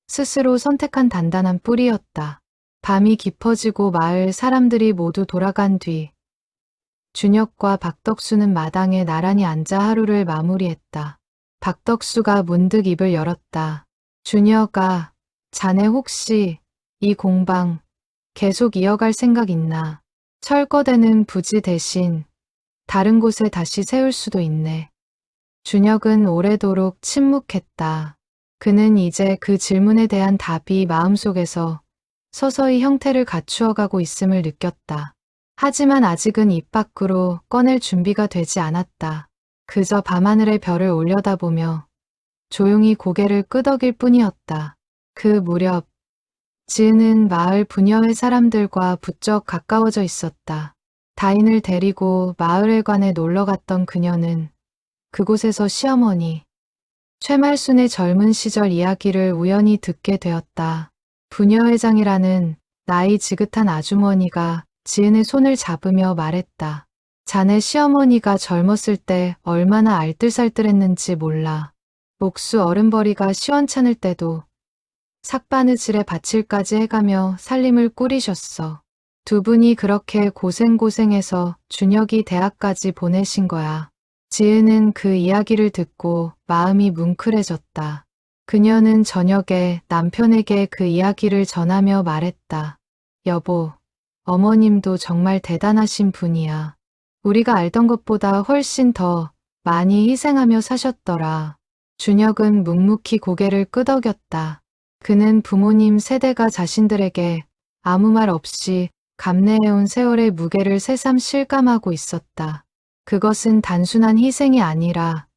스스로 선택한 단단한 뿌리였다. 밤이 깊어지고 마을 사람들이 모두 돌아간 뒤 준혁과 박덕수는 마당에 나란히 앉아 하루를 마무리했다. 박덕수가 문득 입을 열었다. 준혁아, 자네 혹시 이 공방 계속 이어갈 생각 있나? 철거되는 부지 대신 다른 곳에 다시 세울 수도 있네. 준혁은 오래도록 침묵했다. 그는 이제 그 질문에 대한 답이 마음속에서 서서히 형태를 갖추어가고 있음을 느꼈다. 하지만 아직은 입 밖으로 꺼낼 준비가 되지 않았다. 그저 밤하늘의 별을 올려다보며 조용히 고개를 끄덕일 뿐이었다. 그 무렵 지은은 마을 부녀의 사람들과 부쩍 가까워져 있었다. 다인을 데리고 마을에 관에 놀러 갔던 그녀는 그곳에서 시어머니 최말순의 젊은 시절 이야기를 우연히 듣게 되었다. 부녀회장이라는 나이 지긋한 아주머니가 지은의 손을 잡으며 말했다. 자네 시어머니가 젊었을 때 얼마나 알뜰살뜰했는지 몰라. 목수 어른벌이가 시원찮을 때도 삭바느질에 밭일까지 해가며 살림을 꾸리셨어. 두 분이 그렇게 고생고생해서 준혁이 대학까지 보내신 거야. 지은은 그 이야기를 듣고 마음이 뭉클해졌다. 그녀는 저녁에 남편에게 그 이야기를 전하며 말했다. 여보, 어머님도 정말 대단하신 분이야. 우리가 알던 것보다 훨씬 더 많이 희생하며 사셨더라. 준혁은 묵묵히 고개를 끄덕였다. 그는 부모님 세대가 자신들에게 아무 말 없이 감내해온 세월의 무게를 새삼 실감하고 있었다. 그것은 단순한 희생이 아니라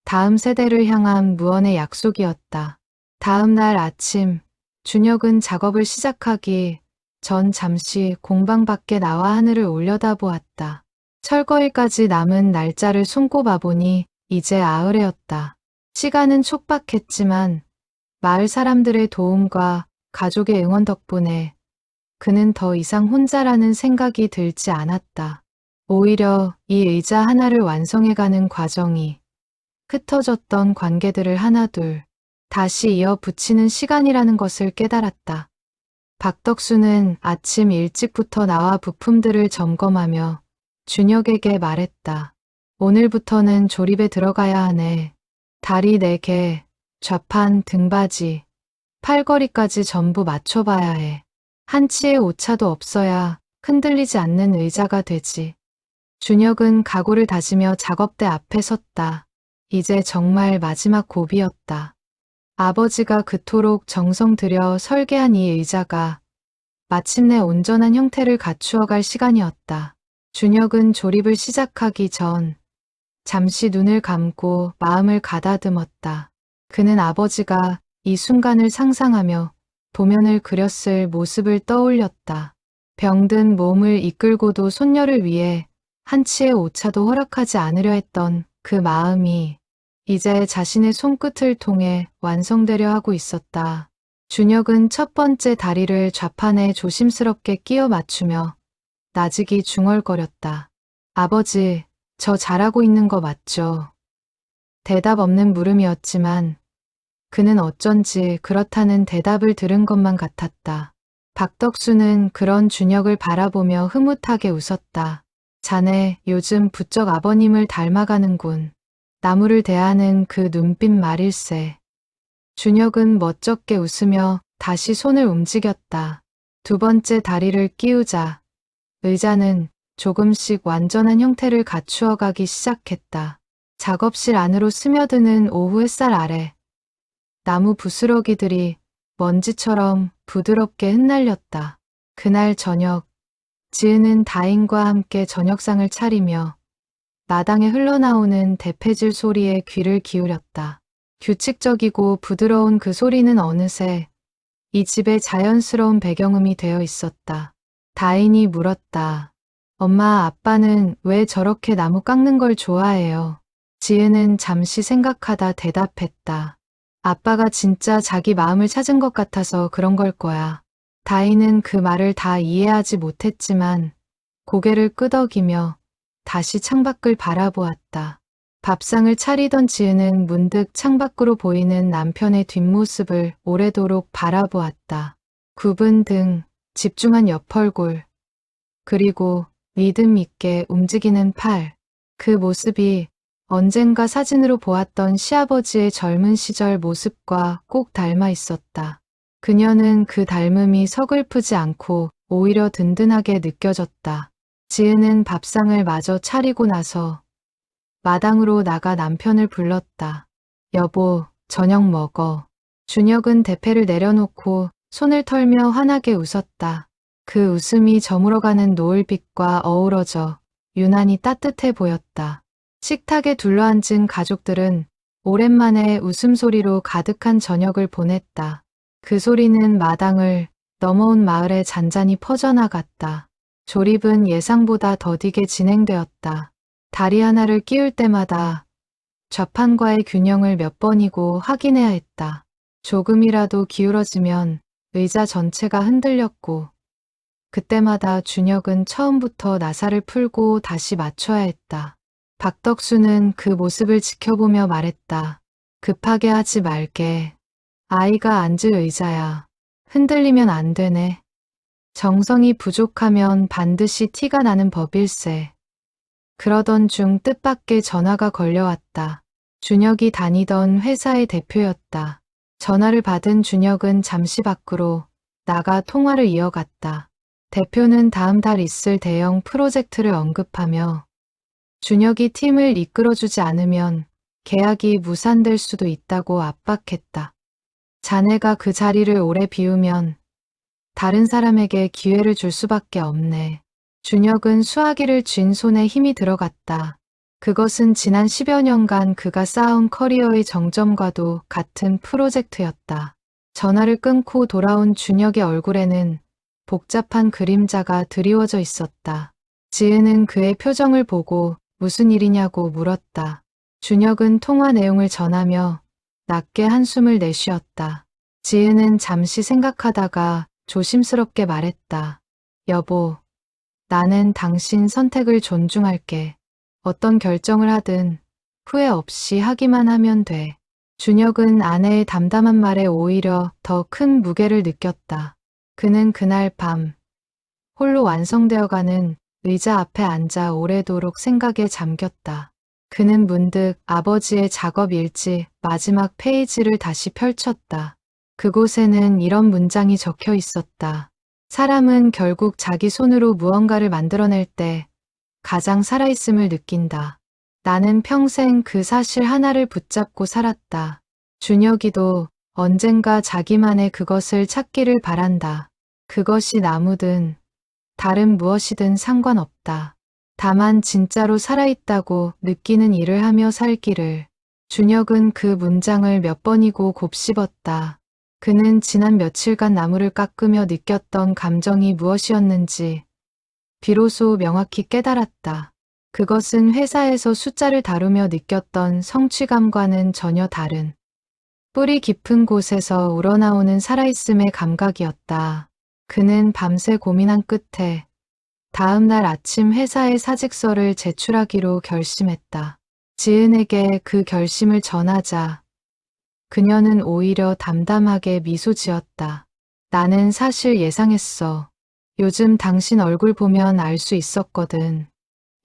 다음 세대를 향한 무언의 약속이었다. 다음 날 아침, 준혁은 작업을 시작하기 전 잠시 공방 밖에 나와 하늘을 올려다보았다. 철거일까지 남은 날짜를 손꼽아 보니 이제 아흘에였다. 시간은 촉박했지만 마을 사람들의 도움과 가족의 응원 덕분에 그는 더 이상 혼자라는 생각이 들지 않았다. 오히려 이 의자 하나를 완성해가는 과정이 흩어졌던 관계들을 하나둘 다시 이어 붙이는 시간이라는 것을 깨달았다. 박덕수는 아침 일찍부터 나와 부품들을 점검하며 준혁에게 말했다. 오늘부터는 조립에 들어가야 하네. 다리 4개, 좌판, 등받이, 팔걸이까지 전부 맞춰봐야 해. 한치의 오차도 없어야 흔들리지 않는 의자가 되지. 준혁은 각오를 다지며 작업대 앞에 섰다. 이제 정말 마지막 고비였다. 아버지가 그토록 정성 들여 설계한 이 의자가 마침내 온전한 형태를 갖추어갈 시간이었다. 준혁은 조립을 시작하기 전 잠시 눈을 감고 마음을 가다듬었다. 그는 아버지가 이 순간을 상상하며 도면을 그렸을 모습을 떠올렸다. 병든 몸을 이끌고도 손녀를 위해 한치의 오차도 허락하지 않으려 했던 그 마음이 이제 자신의 손끝을 통해 완성되려 하고 있었다. 준혁은 첫 번째 다리를 좌판에 조심스럽게 끼워 맞추며 나직이 중얼거렸다. 아버지, 저 잘하고 있는 거 맞죠? 대답 없는 물음이었지만 그는 어쩐지 그렇다는 대답을 들은 것만 같았다. 박덕수는 그런 준혁을 바라보며 흐뭇하게 웃었다. 자네 요즘 부쩍 아버님을 닮아가는군. 나무를 대하는 그 눈빛 말일세. 준혁은 멋쩍게 웃으며 다시 손을 움직였다. 두 번째 다리를 끼우자 의자는 조금씩 완전한 형태를 갖추어 가기 시작했다. 작업실 안으로 스며드는 오후 햇살 아래 나무 부스러기들이 먼지처럼 부드럽게 흩날렸다. 그날 저녁, 지은은 다인과 함께 저녁상을 차리며 마당에 흘러나오는 대패질 소리에 귀를 기울였다. 규칙적이고 부드러운 그 소리는 어느새 이 집의 자연스러운 배경음이 되어 있었다. 다인이 물었다. 엄마, 아빠는 왜 저렇게 나무 깎는 걸 좋아해요? 지은은 잠시 생각하다 대답했다. 아빠가 진짜 자기 마음을 찾은 것 같아서 그런 걸 거야. 다인은 그 말을 다 이해하지 못했지만 고개를 끄덕이며 다시 창밖을 바라보았다. 밥상을 차리던 지은은 문득 창밖으로 보이는 남편의 뒷모습을 오래도록 바라보았다. 굽은 등, 집중한 옆얼굴, 그리고 리듬 있게 움직이는 팔. 그 모습이 언젠가 사진으로 보았던 시아버지의 젊은 시절 모습과 꼭 닮아 있었다. 그녀는 그 닮음이 서글프지 않고 오히려 든든하게 느껴졌다. 지은은 밥상을 마저 차리고 나서 마당으로 나가 남편을 불렀다. 여보, 저녁 먹어. 준혁은 대패를 내려놓고 손을 털며 환하게 웃었다. 그 웃음이 저물어가는 노을빛과 어우러져 유난히 따뜻해 보였다. 식탁에 둘러앉은 가족들은 오랜만에 웃음소리로 가득한 저녁을 보냈다. 그 소리는 마당을 넘어온 마을에 잔잔히 퍼져나갔다. 조립은 예상보다 더디게 진행되었다. 다리 하나를 끼울 때마다 좌판과의 균형을 몇 번이고 확인해야 했다. 조금이라도 기울어지면 의자 전체가 흔들렸고 그때마다 준혁은 처음부터 나사를 풀고 다시 맞춰야 했다. 박덕수는 그 모습을 지켜보며 말했다. 급하게 하지 말게. 아이가 앉을 의자야. 흔들리면 안 되네. 정성이 부족하면 반드시 티가 나는 법일세. 그러던 중 뜻밖의 전화가 걸려왔다. 준혁이 다니던 회사의 대표였다. 전화를 받은 준혁은 잠시 밖으로 나가 통화를 이어갔다. 대표는 다음 달 있을 대형 프로젝트를 언급하며 준혁이 팀을 이끌어주지 않으면 계약이 무산될 수도 있다고 압박했다. 자네가 그 자리를 오래 비우면 다른 사람에게 기회를 줄 수밖에 없네. 준혁은 수화기를 쥔 손에 힘이 들어갔다. 그것은 지난 10여 년간 그가 쌓아온 커리어의 정점과도 같은 프로젝트였다. 전화를 끊고 돌아온 준혁의 얼굴에는 복잡한 그림자가 드리워져 있었다. 지은은 그의 표정을 보고 무슨 일이냐고 물었다. 준혁은 통화 내용을 전하며 낮게 한숨을 내쉬었다. 지은은 잠시 생각하다가 조심스럽게 말했다. 여보, 나는 당신 선택을 존중할게. 어떤 결정을 하든 후회 없이 하기만 하면 돼. 준혁은 아내의 담담한 말에 오히려 더 큰 무게를 느꼈다. 그는 그날 밤 홀로 완성되어가는 의자 앞에 앉아 오래도록 생각에 잠겼다. 그는 문득 아버지의 작업 일지 마지막 페이지를 다시 펼쳤다. 그곳에는 이런 문장이 적혀 있었다. 사람은 결국 자기 손으로 무언가를 만들어낼 때 가장 살아있음을 느낀다. 나는 평생 그 사실 하나를 붙잡고 살았다. 준혁이도 언젠가 자기만의 그것을 찾기를 바란다. 그것이 나무든 다른 무엇이든 상관없다. 다만 진짜로 살아있다고 느끼는 일을 하며 살기를. 준혁은 그 문장을 몇 번이고 곱씹었다. 그는 지난 며칠간 나무를 깎으며 느꼈던 감정이 무엇이었는지 비로소 명확히 깨달았다. 그것은 회사에서 숫자를 다루며 느꼈던 성취감과는 전혀 다른 뿌리 깊은 곳에서 우러나오는 살아있음의 감각이었다. 그는 밤새 고민한 끝에 다음 날 아침 회사에 사직서를 제출하기로 결심했다. 지은에게 그 결심을 전하자 그녀는 오히려 담담하게 미소 지었다. 나는 사실 예상했어. 요즘 당신 얼굴 보면 알 수 있었거든.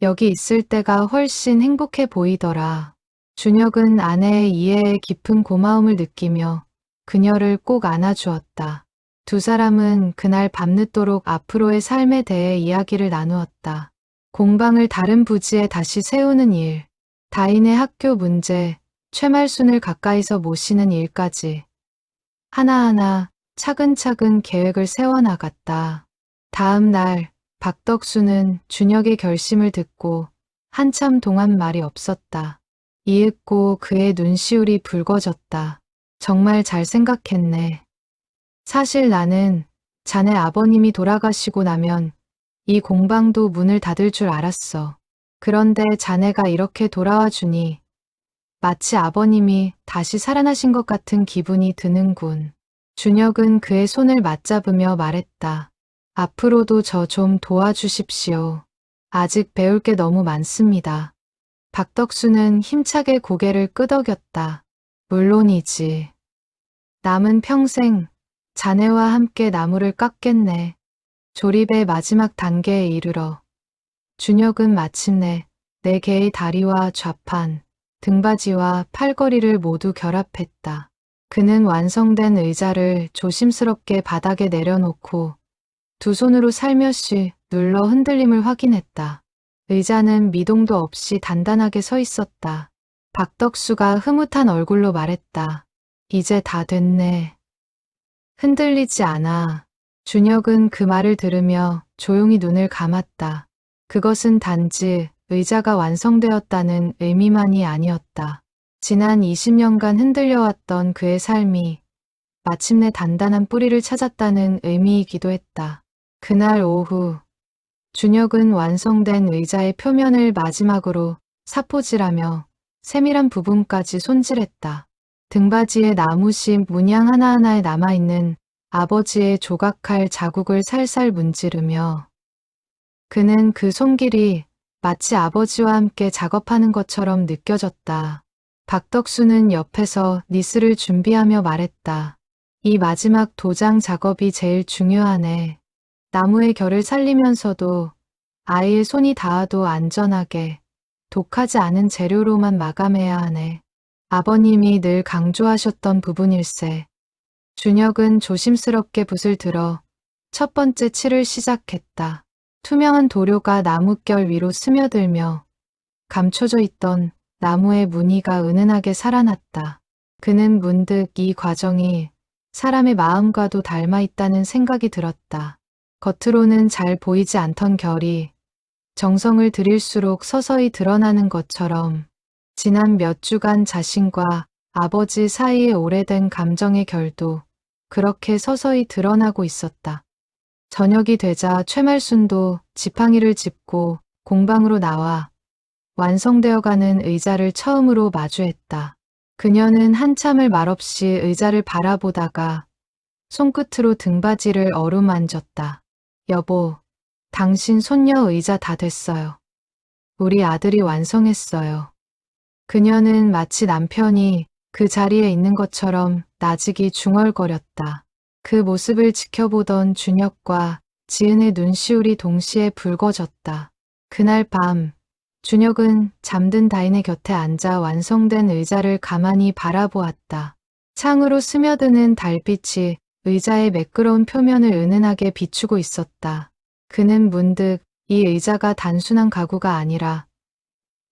여기 있을 때가 훨씬 행복해 보이더라. 준혁은 아내의 이해에 깊은 고마움을 느끼며 그녀를 꼭 안아주었다. 두 사람은 그날 밤늦도록 앞으로의 삶에 대해 이야기를 나누었다. 공방을 다른 부지에 다시 세우는 일, 다인의 학교 문제, 최말순을 가까이서 모시는 일까지 하나하나 차근차근 계획을 세워나갔다. 다음 날 박덕수는 준혁의 결심을 듣고 한참 동안 말이 없었다. 이윽고 그의 눈시울이 붉어졌다. 정말 잘 생각했네. 사실 나는 자네 아버님이 돌아가시고 나면 이 공방도 문을 닫을 줄 알았어. 그런데 자네가 이렇게 돌아와 주니 마치 아버님이 다시 살아나신 것 같은 기분이 드는군. 준혁은 그의 손을 맞잡으며 말했다. 앞으로도 저 좀 도와주십시오. 아직 배울 게 너무 많습니다. 박덕수는 힘차게 고개를 끄덕였다. 물론이지. 남은 평생 자네와 함께 나무를 깎겠네. 조립의 마지막 단계에 이르러 준혁은 마침내 네 개의 다리와 좌판, 등받이와 팔걸이를 모두 결합했다. 그는 완성된 의자를 조심스럽게 바닥에 내려놓고 두 손으로 살며시 눌러 흔들림을 확인했다. 의자는 미동도 없이 단단하게 서 있었다. 박덕수가 흐뭇한 얼굴로 말했다. 이제 다 됐네. 흔들리지 않아. 준혁은 그 말을 들으며 조용히 눈을 감았다. 그것은 단지 의자가 완성되었다는 의미만이 아니었다. 지난 20년간 흔들려왔던 그의 삶이 마침내 단단한 뿌리를 찾았다는 의미이기도 했다. 그날 오후, 준혁은 완성된 의자의 표면을 마지막으로 사포질하며 세밀한 부분까지 손질했다. 등받이에 나무심 문양 하나하나에 남아있는 아버지의 조각할 자국을 살살 문지르며 그는 그 손길이 마치 아버지와 함께 작업하는 것처럼 느껴졌다. 박덕수는 옆에서 니스를 준비하며 말했다. 이 마지막 도장 작업이 제일 중요하네. 나무의 결을 살리면서도 아이의 손이 닿아도 안전하게 독하지 않은 재료로만 마감해야 하네. 아버님이 늘 강조하셨던 부분일세. 준혁은 조심스럽게 붓을 들어 첫 번째 칠을 시작했다. 투명한 도료가 나뭇결 위로 스며들며 감춰져 있던 나무의 무늬가 은은하게 살아났다. 그는 문득 이 과정이 사람의 마음과도 닮아 있다는 생각이 들었다. 겉으로는 잘 보이지 않던 결이 정성을 들일수록 서서히 드러나는 것처럼 지난 몇 주간 자신과 아버지 사이의 오래된 감정의 결도 그렇게 서서히 드러나고 있었다. 저녁이 되자 최말순도 지팡이를 짚고 공방으로 나와 완성되어가는 의자를 처음으로 마주했다. 그녀는 한참을 말없이 의자를 바라보다가 손끝으로 등받이를 어루만졌다. 여보, 당신 손녀 의자 다 됐어요. 우리 아들이 완성했어요. 그녀는 마치 남편이 그 자리에 있는 것처럼 나직이 중얼거렸다. 그 모습을 지켜보던 준혁과 지은의 눈시울이 동시에 붉어졌다. 그날 밤, 준혁은 잠든 다인의 곁에 앉아 완성된 의자를 가만히 바라보았다. 창으로 스며드는 달빛이 의자의 매끄러운 표면을 은은하게 비추고 있었다. 그는 문득 이 의자가 단순한 가구가 아니라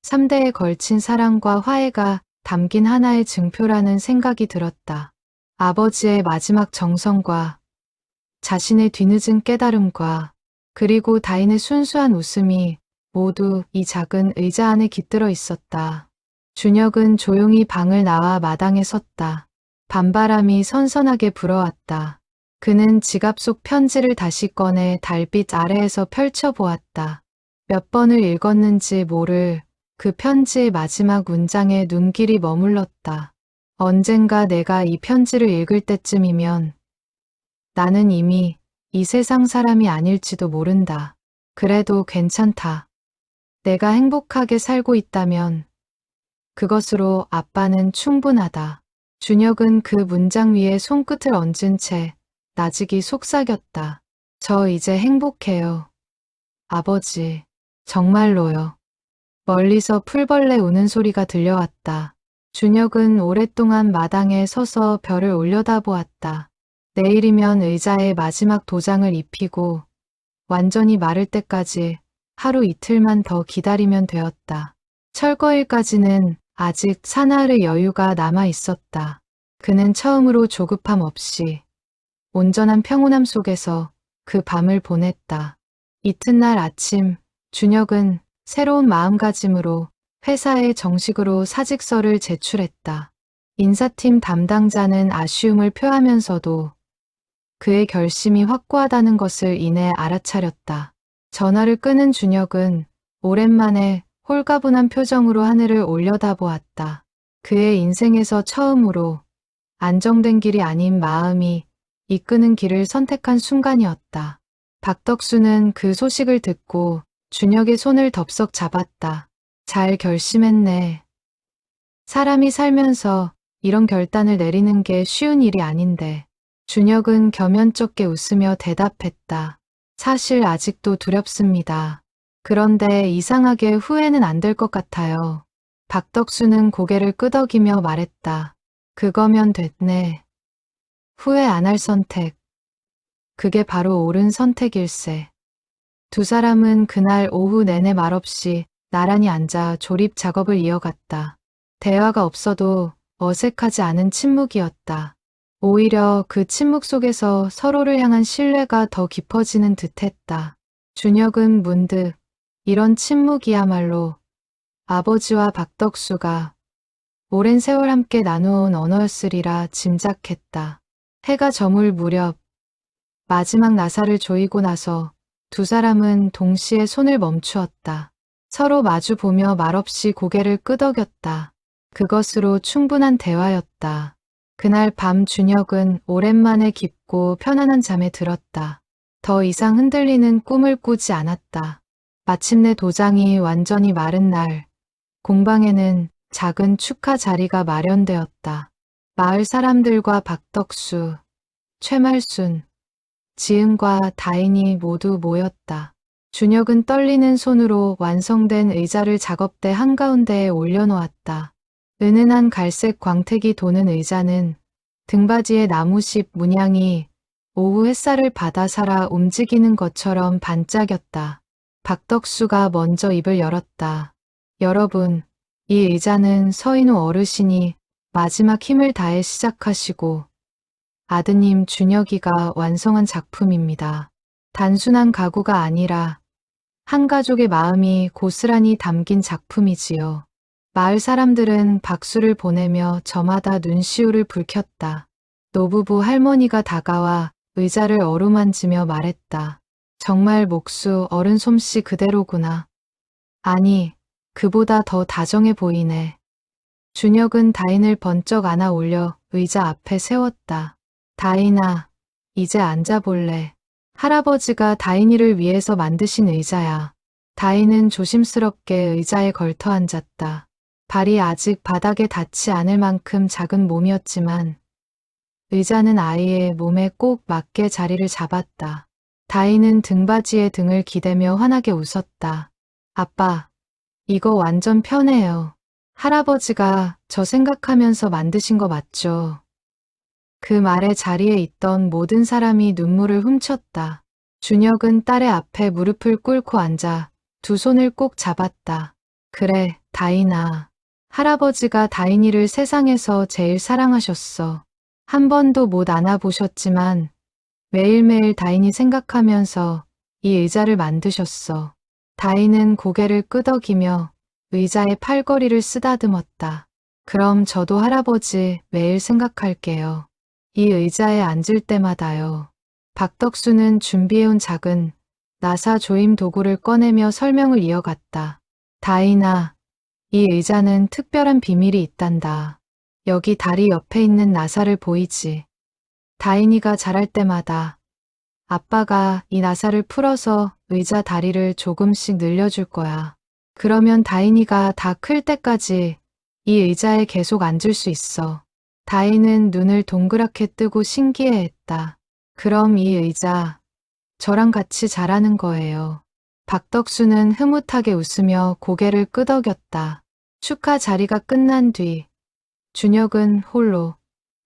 3대에 걸친 사랑과 화해가 담긴 하나의 증표라는 생각이 들었다. 아버지의 마지막 정성과 자신의 뒤늦은 깨달음과 그리고 다인의 순수한 웃음이 모두 이 작은 의자 안에 깃들어 있었다. 준혁은 조용히 방을 나와 마당에 섰다. 밤바람이 선선하게 불어왔다. 그는 지갑 속 편지를 다시 꺼내 달빛 아래에서 펼쳐보았다. 몇 번을 읽었는지 모를 그 편지의 마지막 문장에 눈길이 머물렀다. 언젠가 내가 이 편지를 읽을 때쯤이면 나는 이미 이 세상 사람이 아닐지도 모른다. 그래도 괜찮다. 내가 행복하게 살고 있다면 그것으로 아빠는 충분하다. 준혁은 그 문장 위에 손끝을 얹은 채 나직이 속삭였다. 저 이제 행복해요. 아버지, 정말로요. 멀리서 풀벌레 우는 소리가 들려왔다. 준혁은 오랫동안 마당에 서서 별을 올려다보았다. 내일이면 의자에 마지막 도장을 입히고 완전히 마를 때까지 하루 이틀만 더 기다리면 되었다. 철거일까지는 아직 사나흘의 여유가 남아 있었다. 그는 처음으로 조급함 없이 온전한 평온함 속에서 그 밤을 보냈다. 이튿날 아침, 준혁은 새로운 마음가짐으로 회사에 정식으로 사직서를 제출했다. 인사팀 담당자는 아쉬움을 표하면서도 그의 결심이 확고하다는 것을 이내 알아차렸다. 전화를 끊은 준혁은 오랜만에 홀가분한 표정으로 하늘을 올려다보았다. 그의 인생에서 처음으로 안정된 길이 아닌 마음이 이끄는 길을 선택한 순간이었다. 박덕수는 그 소식을 듣고 준혁의 손을 덥석 잡았다. 잘 결심했네. 사람이 살면서 이런 결단을 내리는 게 쉬운 일이 아닌데. 준혁은 겸연쩍게 웃으며 대답했다. 사실 아직도 두렵습니다. 그런데 이상하게 후회는 안 될 것 같아요. 박덕수는 고개를 끄덕이며 말했다. 그거면 됐네. 후회 안 할 선택. 그게 바로 옳은 선택일세. 두 사람은 그날 오후 내내 말없이 나란히 앉아 조립 작업을 이어갔다. 대화가 없어도 어색하지 않은 침묵이었다. 오히려 그 침묵 속에서 서로를 향한 신뢰가 더 깊어지는 듯했다. 준혁은 문득 이런 침묵이야말로 아버지와 박덕수가 오랜 세월 함께 나누어온 언어였으리라 짐작했다. 해가 저물 무렵 마지막 나사를 조이고 나서 두 사람은 동시에 손을 멈추었다. 서로 마주보며 말없이 고개를 끄덕였다. 그것으로 충분한 대화였다. 그날 밤 준혁은 오랜만에 깊고 편안한 잠에 들었다. 더 이상 흔들리는 꿈을 꾸지 않았다. 마침내 도장이 완전히 마른 날, 공방에는 작은 축하 자리가 마련되었다. 마을 사람들과 박덕수, 최말순, 지은과 다인이 모두 모였다. 준혁은 떨리는 손으로 완성된 의자를 작업대 한가운데에 올려놓았다. 은은한 갈색 광택이 도는 의자는 등받이의 나무십 문양이 오후 햇살을 받아 살아 움직이는 것처럼 반짝였다. 박덕수가 먼저 입을 열었다. 여러분, 이 의자는 서인우 어르신이 마지막 힘을 다해 시작하시고 아드님 준혁이가 완성한 작품입니다. 단순한 가구가 아니라 한 가족의 마음이 고스란히 담긴 작품이지요. 마을 사람들은 박수를 보내며 저마다 눈시울을 붉혔다. 노부부 할머니가 다가와 의자를 어루만지며 말했다. 정말 목수 어른 솜씨 그대로구나. 아니, 그보다 더 다정해 보이네. 준혁은 다인을 번쩍 안아 올려 의자 앞에 세웠다. 다인아, 이제 앉아볼래. 할아버지가 다인이를 위해서 만드신 의자야. 다인은 조심스럽게 의자에 걸터 앉았다. 발이 아직 바닥에 닿지 않을 만큼 작은 몸이었지만 의자는 아이의 몸에 꼭 맞게 자리를 잡았다. 다인은 등받이에 등을 기대며 환하게 웃었다. 아빠, 이거 완전 편해요. 할아버지가 저 생각하면서 만드신 거 맞죠? 그 말에 자리에 있던 모든 사람이 눈물을 훔쳤다. 준혁은 딸의 앞에 무릎을 꿇고 앉아 두 손을 꼭 잡았다. 그래, 다인아. 할아버지가 다인이를 세상에서 제일 사랑하셨어. 한 번도 못 안아보셨지만 매일매일 다인이 생각하면서 이 의자를 만드셨어. 다인은 고개를 끄덕이며 의자의 팔걸이를 쓰다듬었다. 그럼 저도 할아버지 매일 생각할게요. 이 의자에 앉을 때마다요. 박덕수는 준비해온 작은 나사 조임 도구를 꺼내며 설명을 이어갔다. 다인아, 이 의자는 특별한 비밀이 있단다. 여기 다리 옆에 있는 나사를 보이지? 다인이가 자랄 때마다 아빠가 이 나사를 풀어서 의자 다리를 조금씩 늘려줄 거야. 그러면 다인이가 다 클 때까지 이 의자에 계속 앉을 수 있어. 다인은 눈을 동그랗게 뜨고 신기해했다. 그럼 이 의자, 저랑 같이 자라는 거예요. 박덕수는 흐뭇하게 웃으며 고개를 끄덕였다. 축하 자리가 끝난 뒤 준혁은 홀로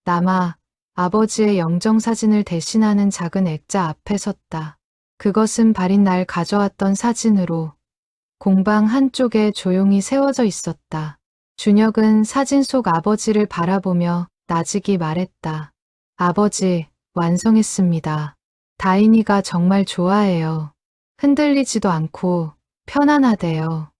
남아 아버지의 영정사진을 대신하는 작은 액자 앞에 섰다. 그것은 발인 날 가져왔던 사진으로 공방 한쪽에 조용히 세워져 있었다. 준혁은 사진 속 아버지를 바라보며 나직이 말했다. 아버지, 완성했습니다. 다인이가 정말 좋아해요. 흔들리지도 않고 편안하대요.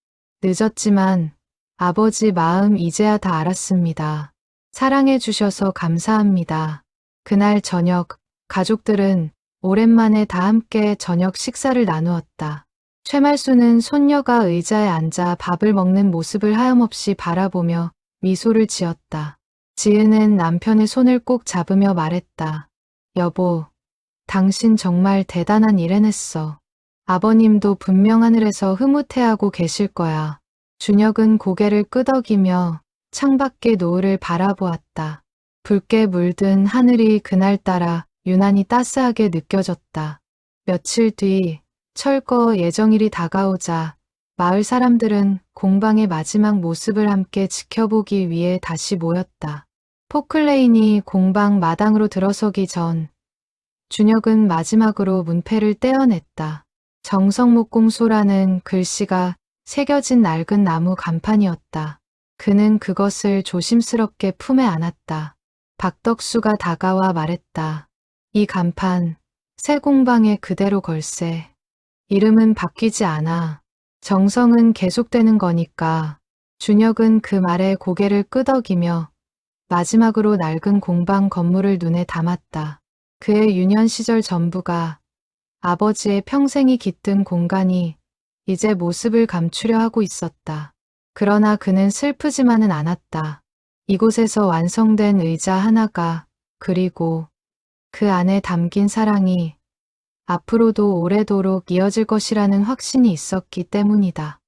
늦었지만 아버지 마음 이제야 다 알았습니다. 사랑해 주셔서 감사합니다. 그날 저녁, 가족들은 오랜만에 다 함께 저녁 식사를 나누었다. 최말수는 손녀가 의자에 앉아 밥을 먹는 모습을 하염없이 바라보며 미소를 지었다. 지은은 남편의 손을 꼭 잡으며 말했다. 여보, 당신 정말 대단한 일 해냈어. 아버님도 분명 하늘에서 흐뭇해하고 계실 거야. 준혁은 고개를 끄덕이며 창밖의 노을을 바라보았다. 붉게 물든 하늘이 그날따라 유난히 따스하게 느껴졌다. 며칠 뒤 철거 예정일이 다가오자 마을 사람들은 공방의 마지막 모습을 함께 지켜보기 위해 다시 모였다. 포클레인이 공방 마당으로 들어서기 전 준혁은 마지막으로 문패를 떼어냈다. 정성목공소라는 글씨가 새겨진 낡은 나무 간판이었다. 그는 그것을 조심스럽게 품에 안았다. 박덕수가 다가와 말했다. 이 간판, 새 공방에 그대로 걸세. 이름은 바뀌지 않아. 정성은 계속되는 거니까. 준혁은 그 말에 고개를 끄덕이며 마지막으로 낡은 공방 건물을 눈에 담았다. 그의 유년 시절 전부가 아버지의 평생이 깃든 공간이 이제 모습을 감추려 하고 있었다. 그러나 그는 슬프지만은 않았다. 이곳에서 완성된 의자 하나가 그리고 그 안에 담긴 사랑이 앞으로도 오래도록 이어질 것이라는 확신이 있었기 때문이다.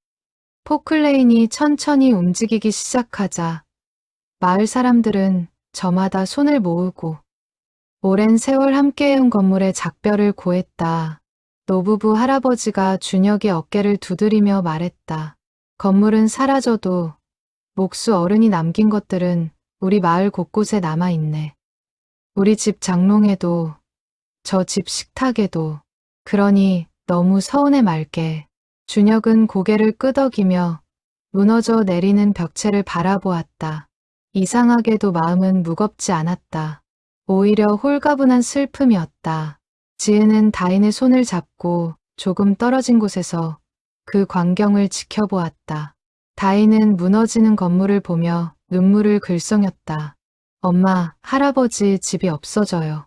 포클레인이 천천히 움직이기 시작하자 마을 사람들은 저마다 손을 모으고 오랜 세월 함께해온 건물의 작별을 고했다. 노부부 할아버지가 준혁의 어깨를 두드리며 말했다. 건물은 사라져도 목수 어른이 남긴 것들은 우리 마을 곳곳에 남아있네. 우리 집 장롱에도 저 집 식탁에도. 그러니 너무 서운해 말게. 준혁은 고개를 끄덕이며 무너져 내리는 벽체를 바라보았다. 이상하게도 마음은 무겁지 않았다. 오히려 홀가분한 슬픔이었다. 지은은 다인의 손을 잡고 조금 떨어진 곳에서 그 광경을 지켜보았다. 다인은 무너지는 건물을 보며 눈물을 글썽였다. 엄마, 할아버지 집이 없어져요.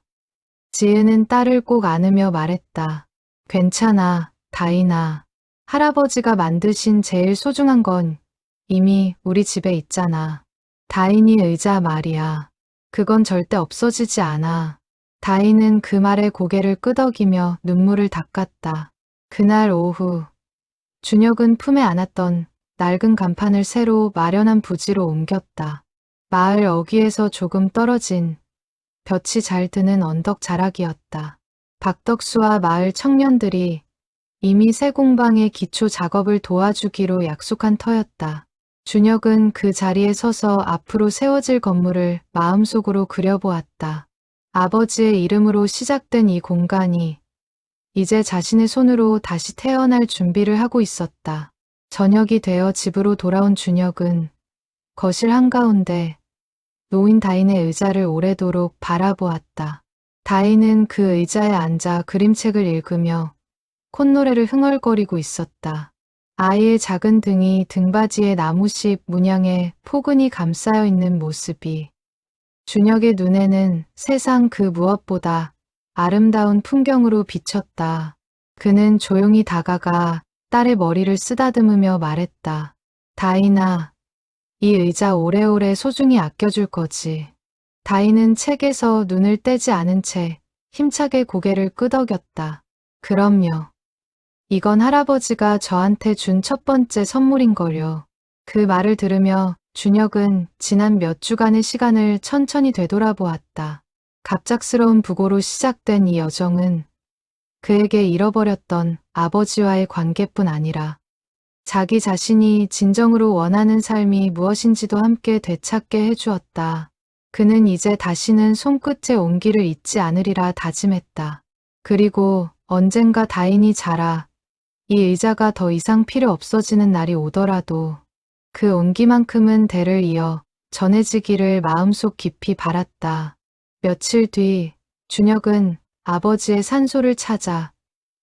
지은은 딸을 꼭 안으며 말했다. 괜찮아, 다인아. 할아버지가 만드신 제일 소중한 건 이미 우리 집에 있잖아. 다인이 의자 말이야. 그건 절대 없어지지 않아. 다인은 그 말에 고개를 끄덕이며 눈물을 닦았다. 그날 오후, 준혁은 품에 안았던 낡은 간판을 새로 마련한 부지로 옮겼다. 마을 어귀에서 조금 떨어진 볕이 잘 드는 언덕 자락이었다. 박덕수와 마을 청년들이 이미 새 공방의 기초 작업을 도와주기로 약속한 터였다. 준혁은 그 자리에 서서 앞으로 세워질 건물을 마음속으로 그려보았다. 아버지의 이름으로 시작된 이 공간이 이제 자신의 손으로 다시 태어날 준비를 하고 있었다. 저녁이 되어 집으로 돌아온 준혁은 거실 한가운데 노인 다인의 의자를 오래도록 바라보았다. 다인은 그 의자에 앉아 그림책을 읽으며 콧노래를 흥얼거리고 있었다. 아이의 작은 등이 등받이에 나무십 문양에 포근히 감싸여 있는 모습이 준혁의 눈에는 세상 그 무엇보다 아름다운 풍경으로 비쳤다. 그는 조용히 다가가 딸의 머리를 쓰다듬으며 말했다. 다인아, 이 의자 오래오래 소중히 아껴줄 거지. 다인은 책에서 눈을 떼지 않은 채 힘차게 고개를 끄덕였다. 그럼요. 이건 할아버지가 저한테 준 첫 번째 선물인걸요. 그 말을 들으며 준혁은 지난 몇 주간의 시간을 천천히 되돌아보았다. 갑작스러운 부고로 시작된 이 여정은 그에게 잃어버렸던 아버지와의 관계뿐 아니라 자기 자신이 진정으로 원하는 삶이 무엇인지도 함께 되찾게 해주었다. 그는 이제 다시는 손끝의 온기를 잊지 않으리라 다짐했다. 그리고 언젠가 다인이 자라 이 의자가 더 이상 필요 없어지는 날이 오더라도 그 온기만큼은 대를 이어 전해지기를 마음속 깊이 바랐다. 며칠 뒤 준혁은 아버지의 산소를 찾아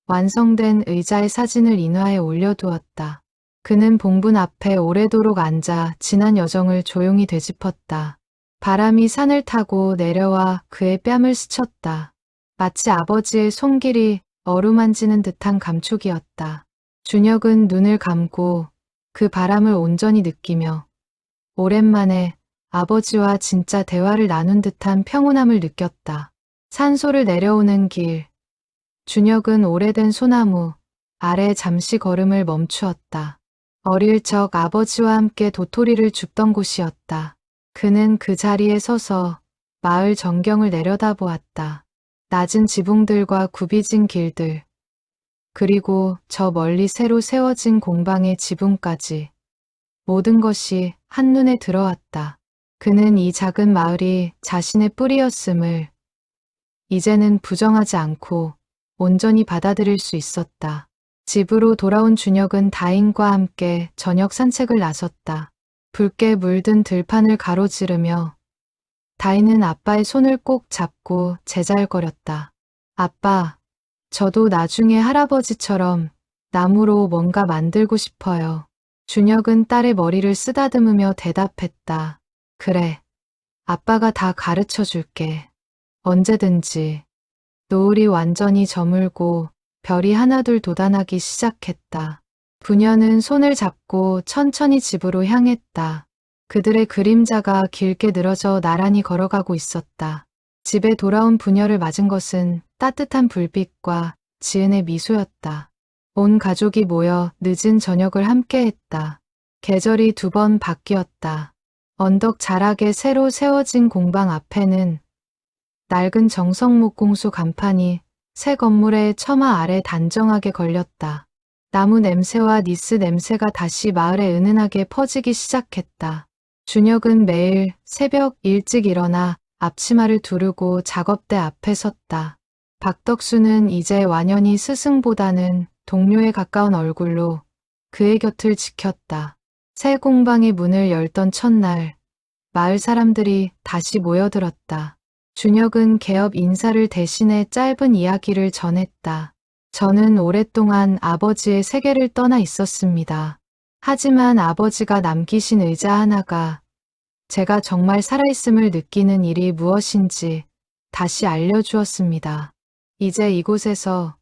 완성된 의자의 사진을 인화에 올려두었다. 그는 봉분 앞에 오래도록 앉아 지난 여정을 조용히 되짚었다. 바람이 산을 타고 내려와 그의 뺨을 스쳤다. 마치 아버지의 손길이 어루만지는 듯한 감촉이었다. 준혁은 눈을 감고 그 바람을 온전히 느끼며 오랜만에 아버지와 진짜 대화를 나눈 듯한 평온함을 느꼈다. 산소를 내려오는 길. 준혁은 오래된 소나무 아래 잠시 걸음을 멈추었다. 어릴 적 아버지와 함께 도토리를 줍던 곳이었다. 그는 그 자리에 서서 마을 전경을 내려다보았다. 낮은 지붕들과 굽이진 길들, 그리고 저 멀리 새로 세워진 공방의 지붕까지 모든 것이 한눈에 들어왔다. 그는 이 작은 마을이 자신의 뿌리였음을 이제는 부정하지 않고 온전히 받아들일 수 있었다. 집으로 돌아온 준혁은 다인과 함께 저녁 산책을 나섰다. 붉게 물든 들판을 가로지르며 다인은 아빠의 손을 꼭 잡고 제잘거렸다. 아빠, 저도 나중에 할아버지처럼 나무로 뭔가 만들고 싶어요. 준혁은 딸의 머리를 쓰다듬으며 대답했다. 그래, 아빠가 다 가르쳐 줄게. 언제든지. 노을이 완전히 저물고 별이 하나둘 돋아나기 시작했다. 부녀는 손을 잡고 천천히 집으로 향했다. 그들의 그림자가 길게 늘어져 나란히 걸어가고 있었다. 집에 돌아온 부녀를 맞은 것은 따뜻한 불빛과 지은의 미소였다. 온 가족이 모여 늦은 저녁을 함께했다. 계절이 2번 바뀌었다. 언덕 자락에 새로 세워진 공방 앞에는 낡은 정성목공수 간판이 새 건물의 처마 아래 단정하게 걸렸다. 나무 냄새와 니스 냄새가 다시 마을에 은은하게 퍼지기 시작했다. 준혁은 매일 새벽 일찍 일어나 앞치마를 두르고 작업대 앞에 섰다. 박덕수는 이제 완연히 스승보다는 동료에 가까운 얼굴로 그의 곁을 지켰다. 새 공방의 문을 열던 첫날, 마을 사람들이 다시 모여들었다. 준혁은 개업 인사를 대신해 짧은 이야기를 전했다. 저는 오랫동안 아버지의 세계를 떠나 있었습니다. 하지만 아버지가 남기신 의자 하나가 제가 정말 살아있음을 느끼는 일이 무엇인지 다시 알려주었습니다. 이제 이곳에서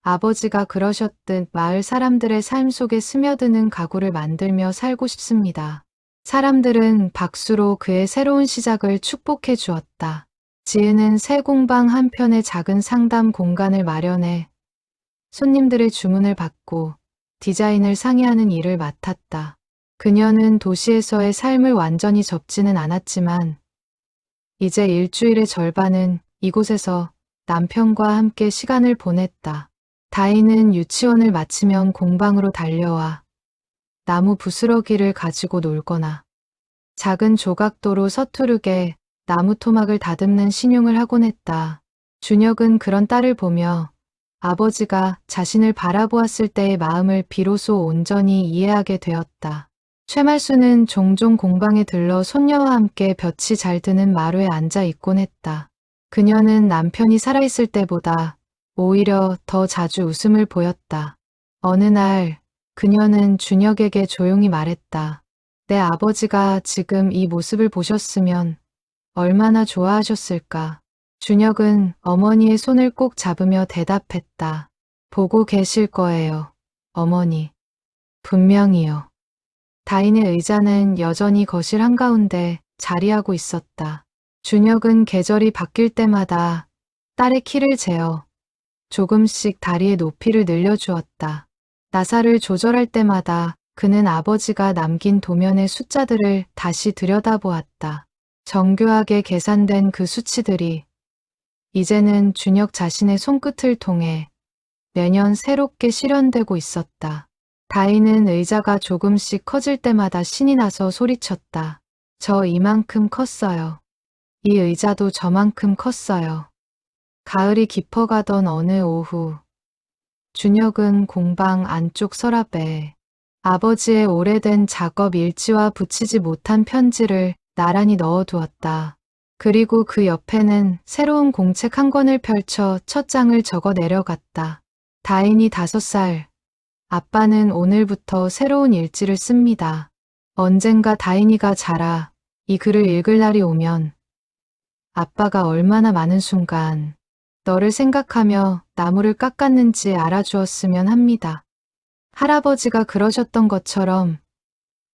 아버지가 그러셨듯 마을 사람들의 삶 속에 스며드는 가구를 만들며 살고 싶습니다. 사람들은 박수로 그의 새로운 시작을 축복해 주었다. 지은은 새 공방 한편의 작은 상담 공간을 마련해 손님들의 주문을 받고 디자인을 상의하는 일을 맡았다. 그녀는 도시에서의 삶을 완전히 접지는 않았지만 이제 일주일의 절반은 이곳에서 남편과 함께 시간을 보냈다. 다인은 유치원을 마치면 공방으로 달려와 나무 부스러기를 가지고 놀거나 작은 조각도로 서투르게 나무 토막을 다듬는 신용을 하곤 했다. 준혁은 그런 딸을 보며 아버지가 자신을 바라보았을 때의 마음을 비로소 온전히 이해하게 되었다. 최말수는 종종 공방에 들러 손녀와 함께 볕이 잘 드는 마루에 앉아 있곤 했다. 그녀는 남편이 살아있을 때보다 오히려 더 자주 웃음을 보였다. 어느 날 그녀는 준혁에게 조용히 말했다. 내 아버지가 지금 이 모습을 보셨으면 얼마나 좋아하셨을까. 준혁은 어머니의 손을 꼭 잡으며 대답했다. 보고 계실 거예요, 어머니. 분명히요. 다인의 의자는 여전히 거실 한가운데 자리하고 있었다. 준혁은 계절이 바뀔 때마다 딸의 키를 재어 조금씩 다리의 높이를 늘려주었다. 나사를 조절할 때마다 그는 아버지가 남긴 도면의 숫자들을 다시 들여다보았다. 정교하게 계산된 그 수치들이 이제는 준혁 자신의 손끝을 통해 매년 새롭게 실현되고 있었다. 다인은 의자가 조금씩 커질 때마다 신이 나서 소리쳤다. 저 이만큼 컸어요. 이 의자도 저만큼 컸어요. 가을이 깊어가던 어느 오후, 준혁은 공방 안쪽 서랍에 아버지의 오래된 작업 일지와 붙이지 못한 편지를 나란히 넣어두었다. 그리고 그 옆에는 새로운 공책 한 권을 펼쳐 첫 장을 적어 내려갔다. 다인이 5살. 아빠는 오늘부터 새로운 일지를 씁니다. 언젠가 다인이가 자라 이 글을 읽을 날이 오면 아빠가 얼마나 많은 순간 너를 생각하며 나무를 깎았는지 알아주었으면 합니다. 할아버지가 그러셨던 것처럼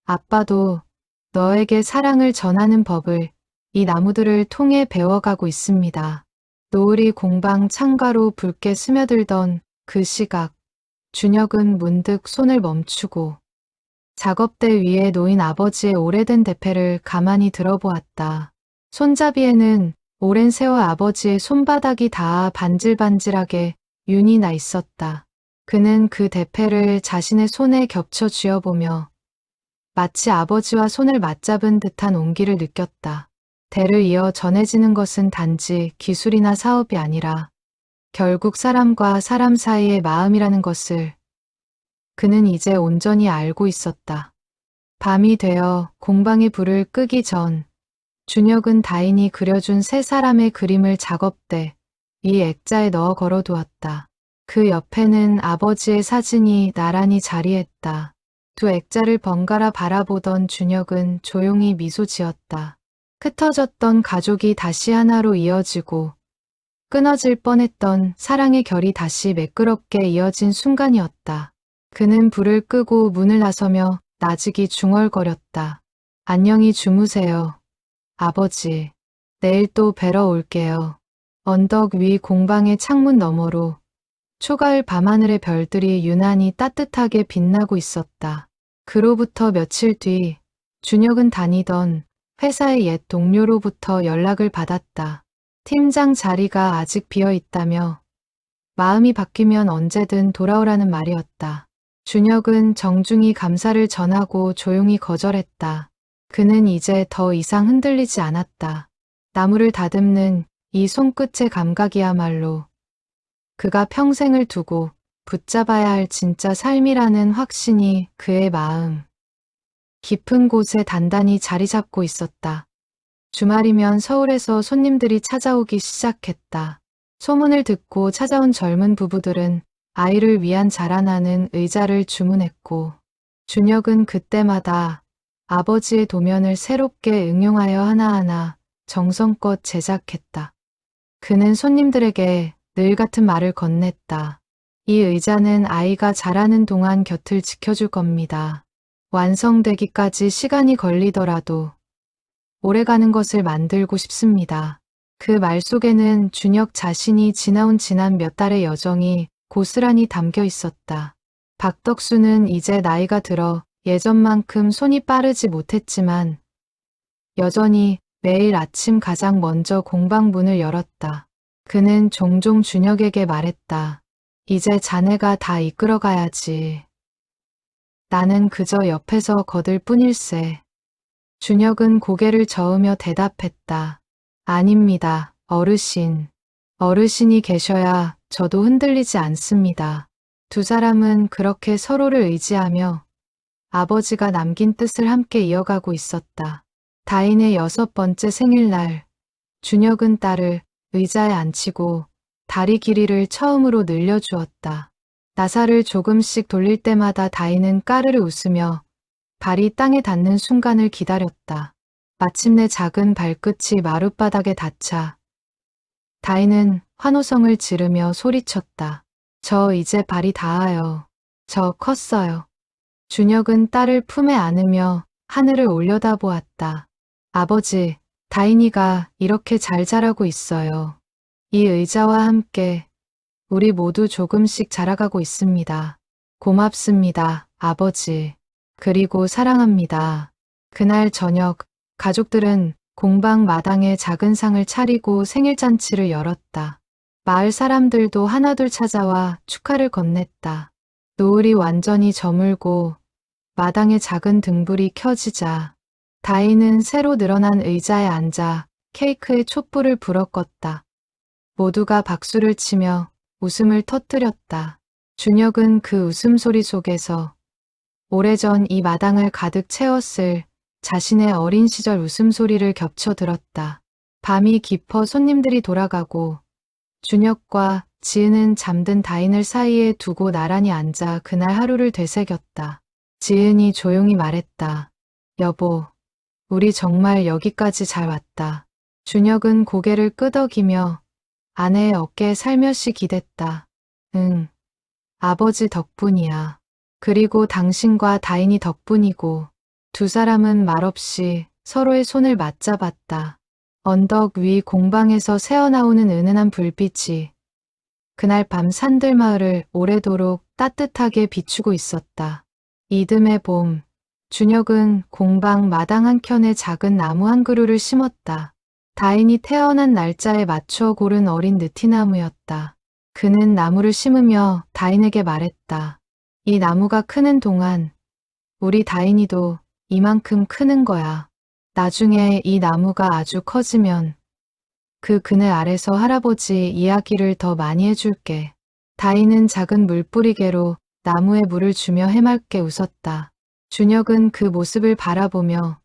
아빠도 너에게 사랑을 전하는 법을 이 나무들을 통해 배워가고 있습니다. 노을이 공방 창가로 붉게 스며들던 그 시각, 준혁은 문득 손을 멈추고 작업대 위에 놓인 아버지의 오래된 대패를 가만히 들어보았다. 손잡이에는 오랜 세월 아버지의 손바닥이 닿아 반질반질하게 윤이 나 있었다. 그는 그 대패를 자신의 손에 겹쳐 쥐어보며 마치 아버지와 손을 맞잡은 듯한 온기를 느꼈다. 대를 이어 전해지는 것은 단지 기술이나 사업이 아니라 결국 사람과 사람 사이의 마음이라는 것을 그는 이제 온전히 알고 있었다. 밤이 되어 공방의 불을 끄기 전 준혁은 다인이 그려준 세 사람의 그림을 작업대 이 액자에 넣어 걸어두었다. 그 옆에는 아버지의 사진이 나란히 자리했다. 두 액자를 번갈아 바라보던 준혁은 조용히 미소 지었다. 흩어졌던 가족이 다시 하나로 이어지고 끊어질 뻔했던 사랑의 결이 다시 매끄럽게 이어진 순간이었다. 그는 불을 끄고 문을 나서며 나직이 중얼거렸다. 안녕히 주무세요. 아버지, 내일 또 뵈러 올게요. 언덕 위 공방의 창문 너머로 초가을 밤하늘의 별들이 유난히 따뜻하게 빛나고 있었다. 그로부터 며칠 뒤 준혁은 다니던 회사의 옛 동료로부터 연락을 받았다. 팀장 자리가 아직 비어 있다며 마음이 바뀌면 언제든 돌아오라는 말이었다. 준혁은 정중히 감사를 전하고 조용히 거절했다. 그는 이제 더 이상 흔들리지 않았다. 나무를 다듬는 이 손끝의 감각이야말로 그가 평생을 두고 붙잡아야 할 진짜 삶이라는 확신이 그의 마음 깊은 곳에 단단히 자리 잡고 있었다. 주말이면 서울에서 손님들이 찾아오기 시작했다. 소문을 듣고 찾아온 젊은 부부들은 아이를 위한 자라나는 의자를 주문했고 준혁은 그때마다 아버지의 도면을 새롭게 응용하여 하나하나 정성껏 제작했다. 그는 손님들에게 늘 같은 말을 건넸다. 이 의자는 아이가 자라는 동안 곁을 지켜줄 겁니다. 완성되기까지 시간이 걸리더라도 오래가는 것을 만들고 싶습니다. 그 말 속에는 준혁 자신이 지나온 지난 몇 달의 여정이 고스란히 담겨 있었다. 박덕수는 이제 나이가 들어 예전만큼 손이 빠르지 못했지만 여전히 매일 아침 가장 먼저 공방 문을 열었다. 그는 종종 준혁에게 말했다. 이제 자네가 다 이끌어가야지. 나는 그저 옆에서 거들 뿐일세. 준혁은 고개를 저으며 대답했다. 아닙니다, 어르신. 어르신이 계셔야 저도 흔들리지 않습니다. 두 사람은 그렇게 서로를 의지하며 아버지가 남긴 뜻을 함께 이어가고 있었다. 다인의 6번째 생일날, 준혁은 딸을 의자에 앉히고 다리 길이를 처음으로 늘려주었다. 나사를 조금씩 돌릴 때마다 다인은 까르르 웃으며 발이 땅에 닿는 순간을 기다렸다. 마침내 작은 발끝이 마룻바닥에 닿자 다인은 환호성을 지르며 소리쳤다. 저 이제 발이 닿아요. 저 컸어요. 준혁은 딸을 품에 안으며 하늘을 올려다보았다. 아버지, 다인이가 이렇게 잘 자라고 있어요. 이 의자와 함께 우리 모두 조금씩 자라가고 있습니다. 고맙습니다, 아버지. 그리고 사랑합니다. 그날 저녁, 가족들은 공방 마당에 작은 상을 차리고 생일잔치를 열었다. 마을 사람들도 하나둘 찾아와 축하를 건넸다. 노을이 완전히 저물고 마당에 작은 등불이 켜지자 다인은 새로 늘어난 의자에 앉아 케이크에 촛불을 불어 껐다. 모두가 박수를 치며 웃음을 터뜨렸다. 준혁은 그 웃음소리 속에서 오래전 이 마당을 가득 채웠을 자신의 어린 시절 웃음소리를 겹쳐 들었다. 밤이 깊어 손님들이 돌아가고 준혁과 지은은 잠든 다인을 사이에 두고 나란히 앉아 그날 하루를 되새겼다. 지은이 조용히 말했다. 여보, 우리 정말 여기까지 잘 왔다. 준혁은 고개를 끄덕이며 아내의 어깨에 살며시 기댔다. 응, 아버지 덕분이야. 그리고 당신과 다인이 덕분이고. 두 사람은 말없이 서로의 손을 맞잡았다. 언덕 위 공방에서 새어나오는 은은한 불빛이 그날 밤 산들마을을 오래도록 따뜻하게 비추고 있었다. 이듬해 봄, 준혁은 공방 마당 한켠에 작은 나무 한 그루를 심었다. 다인이 태어난 날짜에 맞춰 고른 어린 느티나무였다. 그는 나무를 심으며 다인에게 말했다. 이 나무가 크는 동안 우리 다인이도 이만큼 크는 거야. 나중에 이 나무가 아주 커지면 그 그늘 아래서 할아버지 이야기를 더 많이 해줄게. 다인은 작은 물뿌리개로 나무에 물을 주며 해맑게 웃었다. 준혁은 그 모습을 바라보며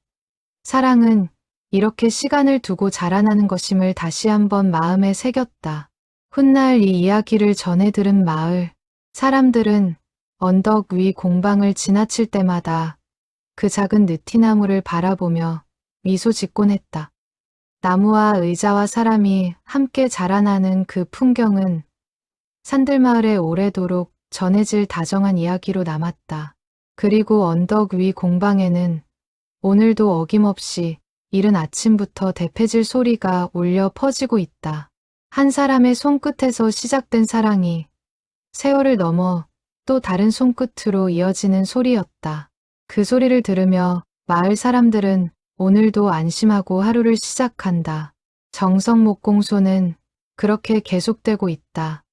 사랑은 이렇게 시간을 두고 자라나는 것임을 다시 한번 마음에 새겼다. 훗날 이 이야기를 전해 들은 마을 사람들은 언덕 위 공방을 지나칠 때마다 그 작은 느티나무를 바라보며 미소 짓곤 했다. 나무와 의자와 사람이 함께 자라나는 그 풍경은 산들마을에 오래도록 전해질 다정한 이야기로 남았다. 그리고 언덕 위 공방에는 오늘도 어김없이 이른 아침부터 대패질 소리가 울려 퍼지고 있다. 한 사람의 손끝에서 시작된 사랑이 세월을 넘어 또 다른 손끝으로 이어지는 소리였다. 그 소리를 들으며 마을 사람들은 오늘도 안심하고 하루를 시작한다. 정성목공소는 그렇게 계속되고 있다.